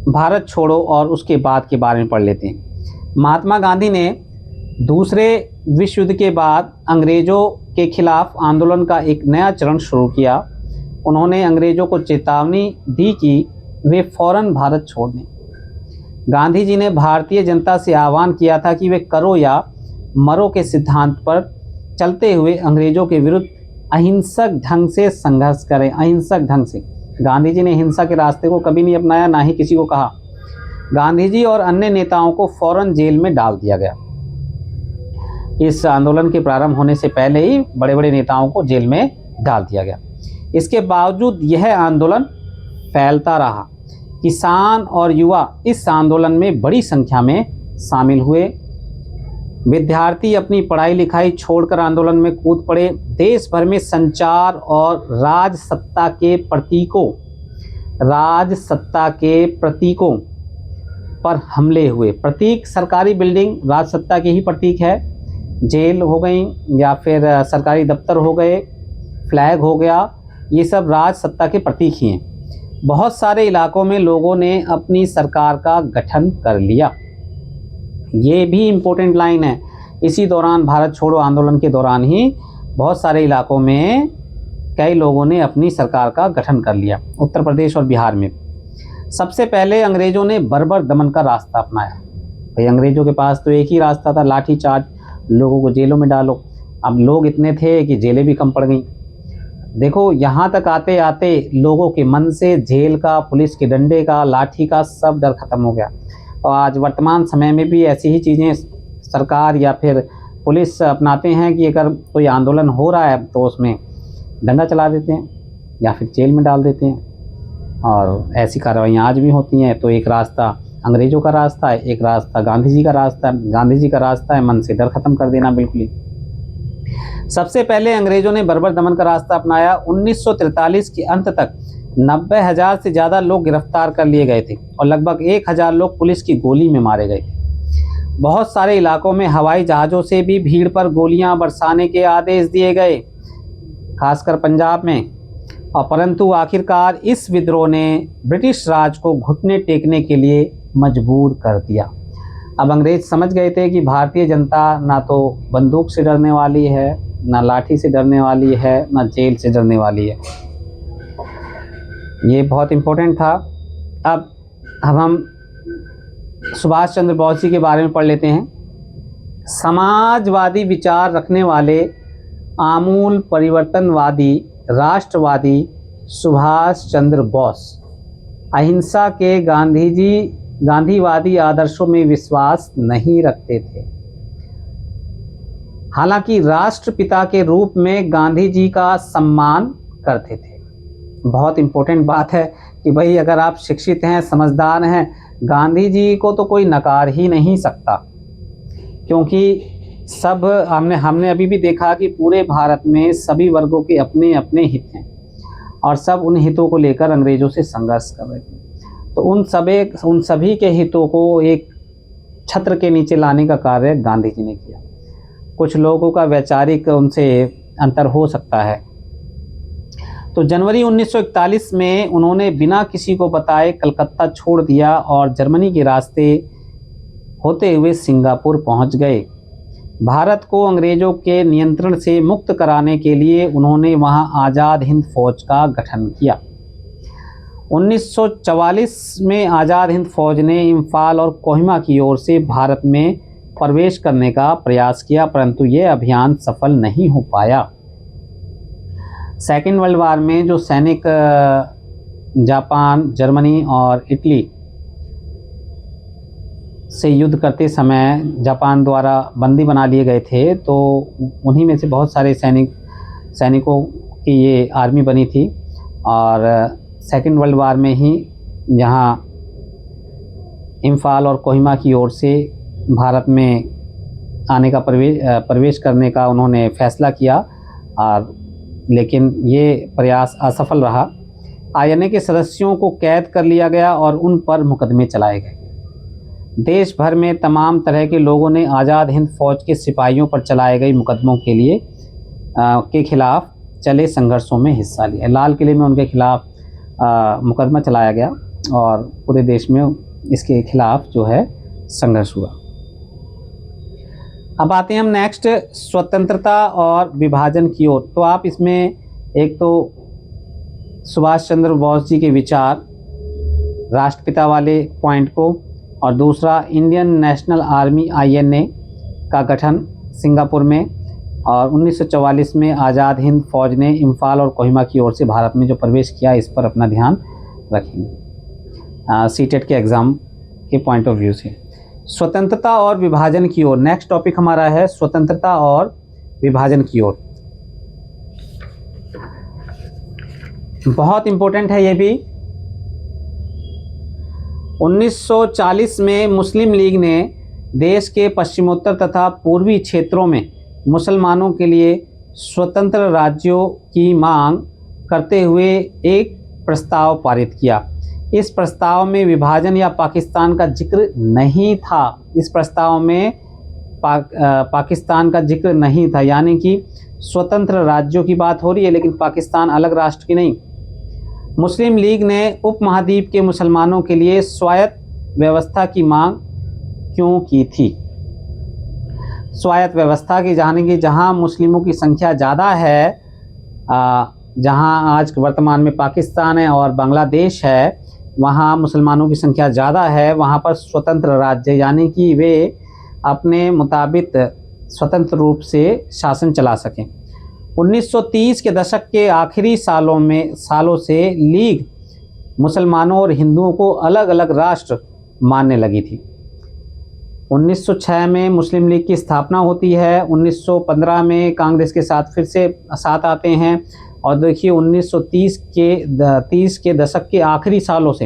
भारत छोड़ो और उसके बाद के बारे में पढ़ लेते हैं। महात्मा गांधी ने दूसरे विश्व युद्ध के बाद अंग्रेज़ों के खिलाफ आंदोलन का एक नया चरण शुरू किया। उन्होंने अंग्रेज़ों को चेतावनी दी कि वे फौरन भारत छोड़ दें। गांधी जी ने भारतीय जनता से आह्वान किया था कि वे करो या मरो के सिद्धांत पर चलते हुए अंग्रेज़ों के विरुद्ध अहिंसक ढंग से संघर्ष करें। अहिंसक ढंग से, गांधी जी ने हिंसा के रास्ते को कभी नहीं अपनाया, ना ही किसी को कहा। गांधी जी और अन्य नेताओं को फौरन जेल में डाल दिया गया। इस आंदोलन के प्रारंभ होने से पहले ही बड़े बड़े नेताओं को जेल में डाल दिया गया। इसके बावजूद यह आंदोलन फैलता रहा। किसान और युवा इस आंदोलन में बड़ी संख्या में शामिल हुए। विद्यार्थी अपनी पढ़ाई लिखाई छोड़कर आंदोलन में कूद पड़े। देश भर में संचार और राजसत्ता के प्रतीकों पर हमले हुए। प्रतीक, सरकारी बिल्डिंग राजसत्ता के ही प्रतीक है। जेल हो गई या फिर सरकारी दफ्तर हो गए, फ्लैग हो गया, ये सब राजसत्ता के प्रतीक ही हैं। बहुत सारे इलाकों में लोगों ने अपनी सरकार का गठन कर लिया। ये भी इम्पोर्टेंट लाइन है। इसी दौरान, भारत छोड़ो आंदोलन के दौरान ही बहुत सारे इलाकों में कई लोगों ने अपनी सरकार का गठन कर लिया, उत्तर प्रदेश और बिहार में। सबसे पहले अंग्रेज़ों ने बर्बर दमन का रास्ता अपनाया। भाई अंग्रेज़ों के पास तो एक ही रास्ता था, लाठीचार्ज, लोगों को जेलों में डालो। अब लोग इतने थे कि जेलें भी कम पड़ गई। देखो, यहाँ तक आते आते लोगों के मन से जेल का, पुलिस के डंडे का, लाठी का सब डर खत्म हो गया। और आज वर्तमान समय में भी ऐसी ही चीज़ें सरकार या फिर पुलिस अपनाते हैं कि अगर कोई आंदोलन हो रहा है तो उसमें डंडा चला देते हैं या फिर जेल में डाल देते हैं। और ऐसी कार्रवाइयाँ आज भी होती हैं। तो एक रास्ता अंग्रेज़ों का रास्ता है, एक रास्ता गांधी जी का रास्ता है। गांधी जी का रास्ता है मन से डर खत्म कर देना, बिल्कुल ही। सबसे पहले अंग्रेज़ों ने बर्बर दमन का रास्ता अपनाया। 1943 के अंत तक 90,000 से ज़्यादा लोग गिरफ्तार कर लिए गए थे और लगभग 1,000 लोग पुलिस की गोली में मारे गए थे। बहुत सारे इलाकों में हवाई जहाज़ों से भी भीड़ पर गोलियां बरसाने के आदेश दिए गए, खासकर पंजाब में। और परंतु आखिरकार इस विद्रोह ने ब्रिटिश राज को घुटने टेकने के लिए मजबूर कर दिया। अब अंग्रेज समझ गए थे कि भारतीय जनता ना तो बंदूक से डरने वाली है, ना लाठी से डरने वाली है, ना जेल से डरने वाली है। ये बहुत इम्पोर्टेंट था। अब हम सुभाष चंद्र बोस जी के बारे में पढ़ लेते हैं। समाजवादी विचार रखने वाले आमूल परिवर्तनवादी राष्ट्रवादी सुभाष चंद्र बोस अहिंसा के गांधीवादी आदर्शों में विश्वास नहीं रखते थे। हालांकि राष्ट्रपिता के रूप में गांधी जी का सम्मान करते थे। बहुत इम्पोर्टेंट बात है कि भाई अगर आप शिक्षित हैं, समझदार हैं, गांधी जी को तो कोई नकार ही नहीं सकता, क्योंकि सब हमने अभी भी देखा कि पूरे भारत में सभी वर्गों के अपने अपने हित हैं और सब उन हितों को लेकर अंग्रेज़ों से संघर्ष कर रहे थे। तो उन सभी के हितों को एक छत्र के नीचे लाने का कार्य गांधी जी ने किया। कुछ लोगों का वैचारिक उनसे अंतर हो सकता है। तो जनवरी 1941 में उन्होंने बिना किसी को बताए कलकत्ता छोड़ दिया और जर्मनी के रास्ते होते हुए सिंगापुर पहुंच गए। भारत को अंग्रेज़ों के नियंत्रण से मुक्त कराने के लिए उन्होंने वहां आज़ाद हिंद फौज का गठन किया। 1944 में आज़ाद हिंद फौज ने इम्फाल और कोहिमा की ओर से भारत में प्रवेश करने का प्रयास किया, परंतु यह अभियान सफल नहीं हो पाया। सेकेंड वर्ल्ड वार में जो सैनिक जापान, जर्मनी और इटली से युद्ध करते समय जापान द्वारा बंदी बना लिए गए थे, तो उन्हीं में से बहुत सारे सैनिकों की ये आर्मी बनी थी। और सेकेंड वर्ल्ड वार में ही यहाँ इम्फाल और कोहिमा की ओर से भारत में आने का प्रवेश करने का उन्होंने फैसला किया, और लेकिन ये प्रयास असफल रहा। आईएनए के सदस्यों को कैद कर लिया गया और उन पर मुकदमे चलाए गए। देश भर में तमाम तरह के लोगों ने आज़ाद हिंद फौज के सिपाहियों पर चलाए गए मुकदमों के खिलाफ चले संघर्षों में हिस्सा लिया। लाल किले में उनके खिलाफ मुकदमा चलाया गया और पूरे देश में इसके खिलाफ जो है संघर्ष हुआ। अब आते हैं हम नेक्स्ट, स्वतंत्रता और विभाजन की ओर। तो आप इसमें एक तो सुभाष चंद्र बोस जी के विचार, राष्ट्रपिता वाले पॉइंट को, और दूसरा इंडियन नेशनल आर्मी आईएनए का गठन सिंगापुर में, और 1944 में आज़ाद हिंद फौज ने इम्फाल और कोहिमा की ओर से भारत में जो प्रवेश किया, इस पर अपना ध्यान रखेंगे सीटेट के एग्ज़ाम के पॉइंट ऑफ व्यू से। स्वतंत्रता और विभाजन की ओर, नेक्स्ट टॉपिक हमारा है स्वतंत्रता और विभाजन की ओर। बहुत इम्पोर्टेंट है ये भी। 1940 में मुस्लिम लीग ने देश के पश्चिमोत्तर तथा पूर्वी क्षेत्रों में मुसलमानों के लिए स्वतंत्र राज्यों की मांग करते हुए एक प्रस्ताव पारित किया। इस प्रस्ताव में विभाजन या पाकिस्तान का जिक्र नहीं था। इस प्रस्ताव में पाकिस्तान का जिक्र नहीं था, यानी कि स्वतंत्र राज्यों की बात हो रही है, लेकिन पाकिस्तान अलग राष्ट्र की नहीं। मुस्लिम लीग ने उपमहाद्वीप के मुसलमानों के लिए स्वायत्त व्यवस्था की मांग क्यों की थी? स्वायत्त व्यवस्था की, जाने की जहाँ मुस्लिमों की संख्या ज़्यादा है, जहाँ आज वर्तमान में पाकिस्तान है और बांग्लादेश है, वहाँ मुसलमानों की संख्या ज़्यादा है, वहाँ पर स्वतंत्र राज्य, यानी कि वे अपने मुताबिक स्वतंत्र रूप से शासन चला सकें। 1930 के दशक के आखिरी सालों से लीग मुसलमानों और हिंदुओं को अलग अलग राष्ट्र मानने लगी थी। 1906 में मुस्लिम लीग की स्थापना होती है। 1915 में कांग्रेस के साथ फिर से साथ आते हैं, और देखिए 1930 के दशक के आखिरी सालों से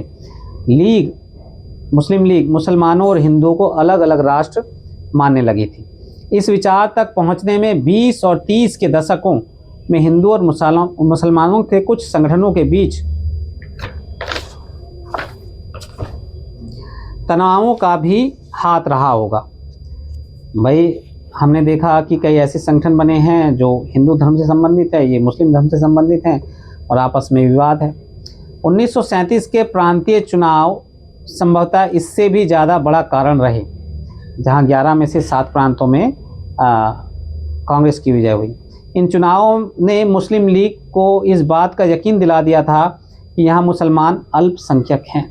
मुस्लिम लीग मुसलमानों और हिंदुओं को अलग अलग राष्ट्र मानने लगी थी। इस विचार तक पहुंचने में 20 और 30 के दशकों में हिंदू और मुसलमानों के कुछ संगठनों के बीच तनावों का भी हाथ रहा होगा। भाई, हमने देखा कि कई ऐसे संगठन बने हैं जो हिंदू धर्म से संबंधित है, ये मुस्लिम धर्म से संबंधित हैं, और आपस में विवाद है। 1937 के प्रांतीय चुनाव संभवतः इससे भी ज़्यादा बड़ा कारण रहे, जहां 11 में से 7 प्रांतों में कांग्रेस की विजय हुई। इन चुनावों ने मुस्लिम लीग को इस बात का यकीन दिला दिया था कि यहाँ मुसलमान अल्पसंख्यक हैं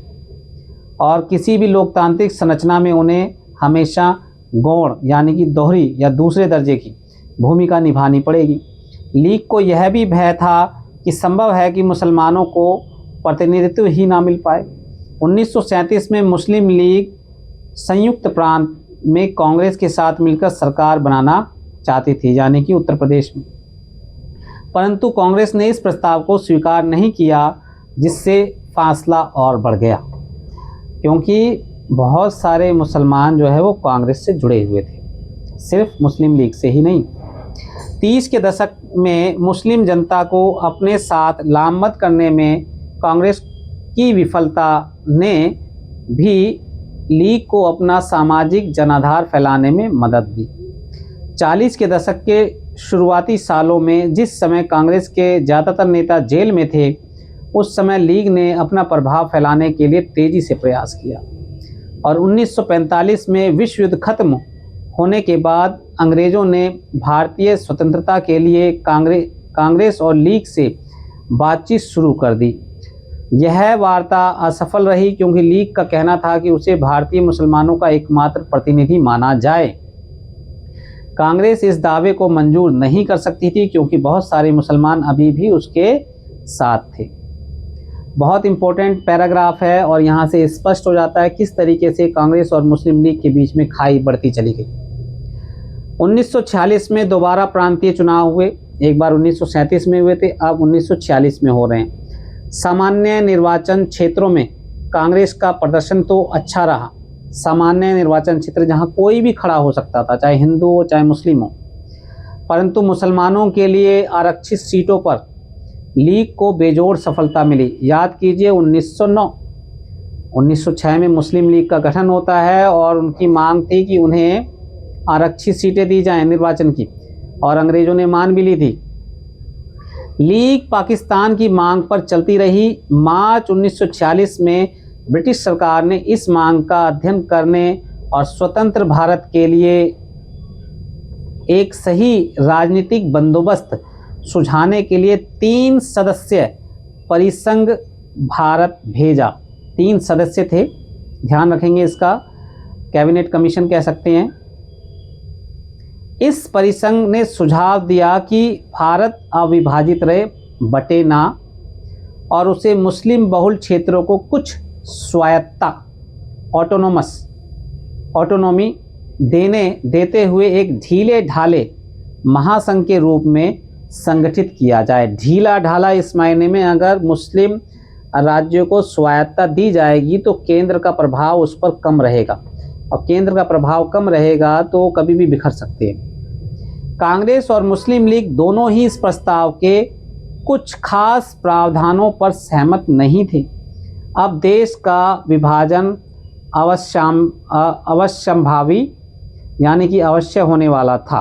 और किसी भी लोकतांत्रिक संरचना में उन्हें हमेशा गौण, यानी कि दोहरी या दूसरे दर्जे की भूमिका निभानी पड़ेगी। लीग को यह भी भय था कि संभव है कि मुसलमानों को प्रतिनिधित्व ही ना मिल पाए। 1937 में मुस्लिम लीग संयुक्त प्रांत में कांग्रेस के साथ मिलकर सरकार बनाना चाहती थी, यानी कि उत्तर प्रदेश में, परंतु कांग्रेस ने इस प्रस्ताव को स्वीकार नहीं किया, जिससे फासला और बढ़ गया, क्योंकि बहुत सारे मुसलमान जो है वो कांग्रेस से जुड़े हुए थे, सिर्फ मुस्लिम लीग से ही नहीं। 30 के दशक में मुस्लिम जनता को अपने साथ लामबंद करने में कांग्रेस की विफलता ने भी लीग को अपना सामाजिक जनाधार फैलाने में मदद दी। 40 के दशक के शुरुआती सालों में जिस समय कांग्रेस के ज़्यादातर नेता जेल में थे, उस समय लीग ने अपना प्रभाव फैलाने के लिए तेज़ी से प्रयास किया, और 1945 में विश्व युद्ध खत्म होने के बाद अंग्रेज़ों ने भारतीय स्वतंत्रता के लिए कांग्रेस और लीग से बातचीत शुरू कर दी। यह वार्ता असफल रही, क्योंकि लीग का कहना था कि उसे भारतीय मुसलमानों का एकमात्र प्रतिनिधि माना जाए। कांग्रेस इस दावे को मंजूर नहीं कर सकती थी, क्योंकि बहुत सारे मुसलमान अभी भी उसके साथ थे। बहुत इंपॉर्टेंट पैराग्राफ है, और यहाँ से स्पष्ट हो जाता है किस तरीके से कांग्रेस और मुस्लिम लीग के बीच में खाई बढ़ती चली गई। 1946 में दोबारा प्रांतीय चुनाव हुए, एक बार 1937 में हुए थे, अब 1946 में हो रहे हैं। सामान्य निर्वाचन क्षेत्रों में कांग्रेस का प्रदर्शन तो अच्छा रहा। सामान्य निर्वाचन क्षेत्र जहां कोई भी खड़ा हो सकता था, चाहे हिंदू हो चाहे मुस्लिम हो, परंतु मुसलमानों के लिए आरक्षित सीटों पर लीग को बेजोड़ सफलता मिली। याद कीजिए 1906 में मुस्लिम लीग का गठन होता है और उनकी मांग थी कि उन्हें आरक्षित सीटें दी जाएं निर्वाचन की, और अंग्रेजों ने मान भी ली थी। लीग पाकिस्तान की मांग पर चलती रही। मार्च 1946 में ब्रिटिश सरकार ने इस मांग का अध्ययन करने और स्वतंत्र भारत के लिए एक सही राजनीतिक बंदोबस्त सुझाने के लिए 3 सदस्य परिसंघ भारत भेजा। 3 सदस्य थे, ध्यान रखेंगे इसका, कैबिनेट कमीशन कह सकते हैं। इस परिसंघ ने सुझाव दिया कि भारत अविभाजित रहे, बटे ना, और उसे मुस्लिम बहुल क्षेत्रों को कुछ स्वायत्तता, ऑटोनॉमी देते हुए एक ढीले ढाले महासंघ के रूप में संगठित किया जाए। ढीला ढाला इस मायने में, अगर मुस्लिम राज्यों को स्वायत्तता दी जाएगी तो केंद्र का प्रभाव उस पर कम रहेगा, और केंद्र का प्रभाव कम रहेगा तो कभी भी बिखर सकते हैं। कांग्रेस और मुस्लिम लीग दोनों ही इस प्रस्ताव के कुछ खास प्रावधानों पर सहमत नहीं थे। अब देश का विभाजन अवश्यंभावी यानी कि अवश्य होने वाला था।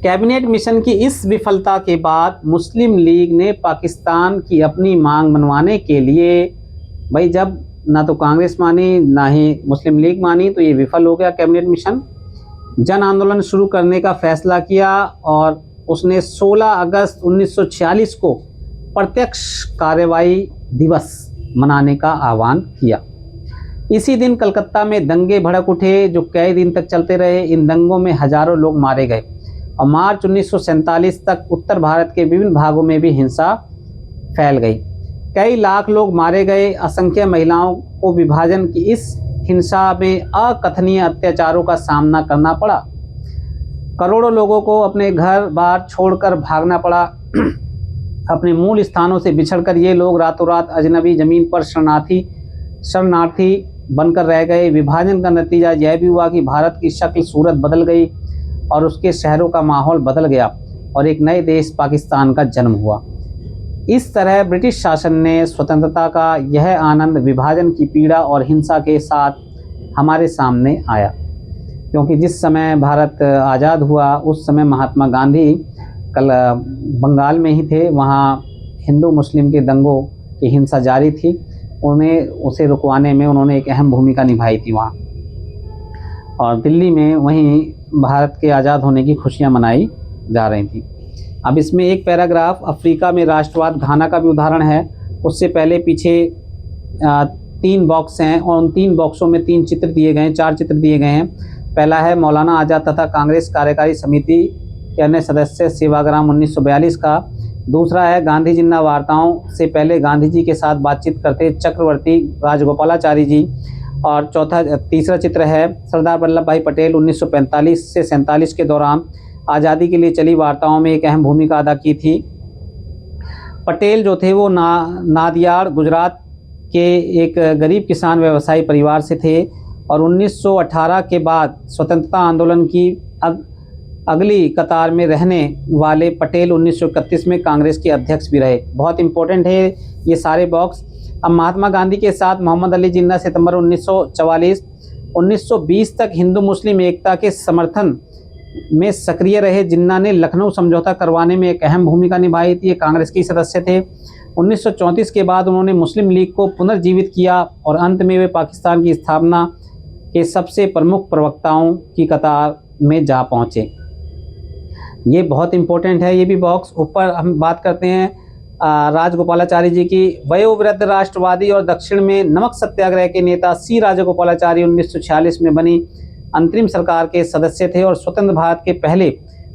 कैबिनेट मिशन की इस विफलता के बाद मुस्लिम लीग ने पाकिस्तान की अपनी मांग मनवाने के लिए, भाई जब ना तो कांग्रेस मानी ना ही मुस्लिम लीग मानी तो ये विफल हो गया कैबिनेट मिशन, जन आंदोलन शुरू करने का फैसला किया और उसने 16 अगस्त 1946 को प्रत्यक्ष कार्रवाई दिवस मनाने का आह्वान किया। इसी दिन कलकत्ता में दंगे भड़क उठे जो कई दिन तक चलते रहे। इन दंगों में हजारों लोग मारे गए और मार्च 1947 तक उत्तर भारत के विभिन्न भागों में भी हिंसा फैल गई। कई लाख लोग मारे गए। असंख्य महिलाओं को विभाजन की इस हिंसा में अकथनीय अत्याचारों का सामना करना पड़ा। करोड़ों लोगों को अपने घर बार छोड़कर भागना पड़ा। अपने मूल स्थानों से बिछड़कर ये लोग रातों रात अजनबी जमीन पर शरणार्थी बनकर रह गए। विभाजन का नतीजा यह भी हुआ कि भारत की शक्ल सूरत बदल गई और उसके शहरों का माहौल बदल गया और एक नए देश पाकिस्तान का जन्म हुआ। इस तरह ब्रिटिश शासन ने स्वतंत्रता का यह आनंद विभाजन की पीड़ा और हिंसा के साथ हमारे सामने आया, क्योंकि जिस समय भारत आज़ाद हुआ उस समय महात्मा गांधी कल बंगाल में ही थे। वहाँ हिंदू मुस्लिम के दंगों की हिंसा जारी थी। उसे रुकवाने में उन्होंने एक अहम भूमिका निभाई थी वहाँ, और दिल्ली में वहीं भारत के आज़ाद होने की खुशियाँ मनाई जा रही थी। अब इसमें एक पैराग्राफ अफ्रीका में राष्ट्रवाद घाना का भी उदाहरण है। उससे पहले पीछे 3 बॉक्स हैं और उन 3 बॉक्सों में 3 चित्र दिए गए हैं, 4 चित्र दिए गए हैं। पहला है मौलाना आज़ाद तथा कांग्रेस कार्यकारी समिति के अन्य सदस्य सेवाग्राम 1942 का। दूसरा है गांधी जिन्ना वार्ताओं से पहले गांधी जी के साथ बातचीत करते चक्रवर्ती राजगोपालाचारी जी। और तीसरा चित्र है सरदार वल्लभ भाई पटेल 1945 से 47 के दौरान आज़ादी के लिए चली वार्ताओं में एक अहम भूमिका अदा की थी। पटेल जो थे वो नादियाड़ गुजरात के एक गरीब किसान व्यवसायी परिवार से थे और 1918 के बाद स्वतंत्रता आंदोलन की अगली कतार में रहने वाले पटेल 1931 में कांग्रेस के अध्यक्ष भी रहे। बहुत इंपॉर्टेंट है ये सारे बॉक्स। अब महात्मा गांधी के साथ मोहम्मद अली जिन्ना सितंबर 1944 1920 तक हिंदू मुस्लिम एकता के समर्थन में सक्रिय रहे। जिन्ना ने लखनऊ समझौता करवाने में एक अहम भूमिका निभाई थी। ये कांग्रेस के सदस्य थे। 1934 के बाद उन्होंने मुस्लिम लीग को पुनर्जीवित किया और अंत में वे पाकिस्तान की स्थापना के सबसे प्रमुख प्रवक्ताओं की कतार में जा पहुँचे। ये बहुत इंपॉर्टेंट है ये भी बॉक्स। ऊपर हम बात करते हैं राजगोपालाचारी जी की। वयोवृद्ध राष्ट्रवादी और दक्षिण में नमक सत्याग्रह के नेता सी राजगोपालाचारी 1946 में बनी अंतरिम सरकार के सदस्य थे और स्वतंत्र भारत के पहले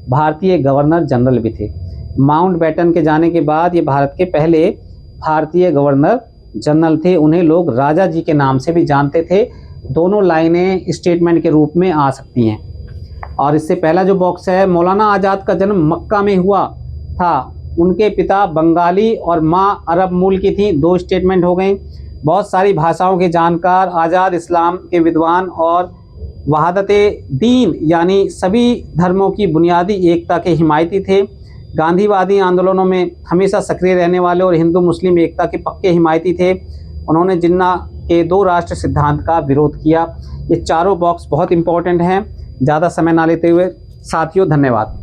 भारतीय गवर्नर जनरल भी थे। माउंटबेटन के जाने के बाद ये भारत के पहले भारतीय गवर्नर जनरल थे। उन्हें लोग राजा जी के नाम से भी जानते थे। दोनों लाइनें स्टेटमेंट के रूप में आ सकती हैं। और इससे पहला जो बॉक्स है, मौलाना आज़ाद का जन्म मक्का में हुआ था उनके पिता बंगाली और माँ अरब मूल की थी। 2 स्टेटमेंट हो गई। बहुत सारी भाषाओं के जानकार, आज़ाद इस्लाम के विद्वान और वहादते दीन यानी सभी धर्मों की बुनियादी एकता के हिमायती थे। गांधीवादी आंदोलनों में हमेशा सक्रिय रहने वाले और हिंदू मुस्लिम एकता के पक्के हिमायती थे। उन्होंने जिन्ना के 2 राष्ट्र सिद्धांत का विरोध किया। ये चारों बॉक्स बहुत इंपॉर्टेंट हैं। ज़्यादा समय ना लेते हुए साथियों, धन्यवाद।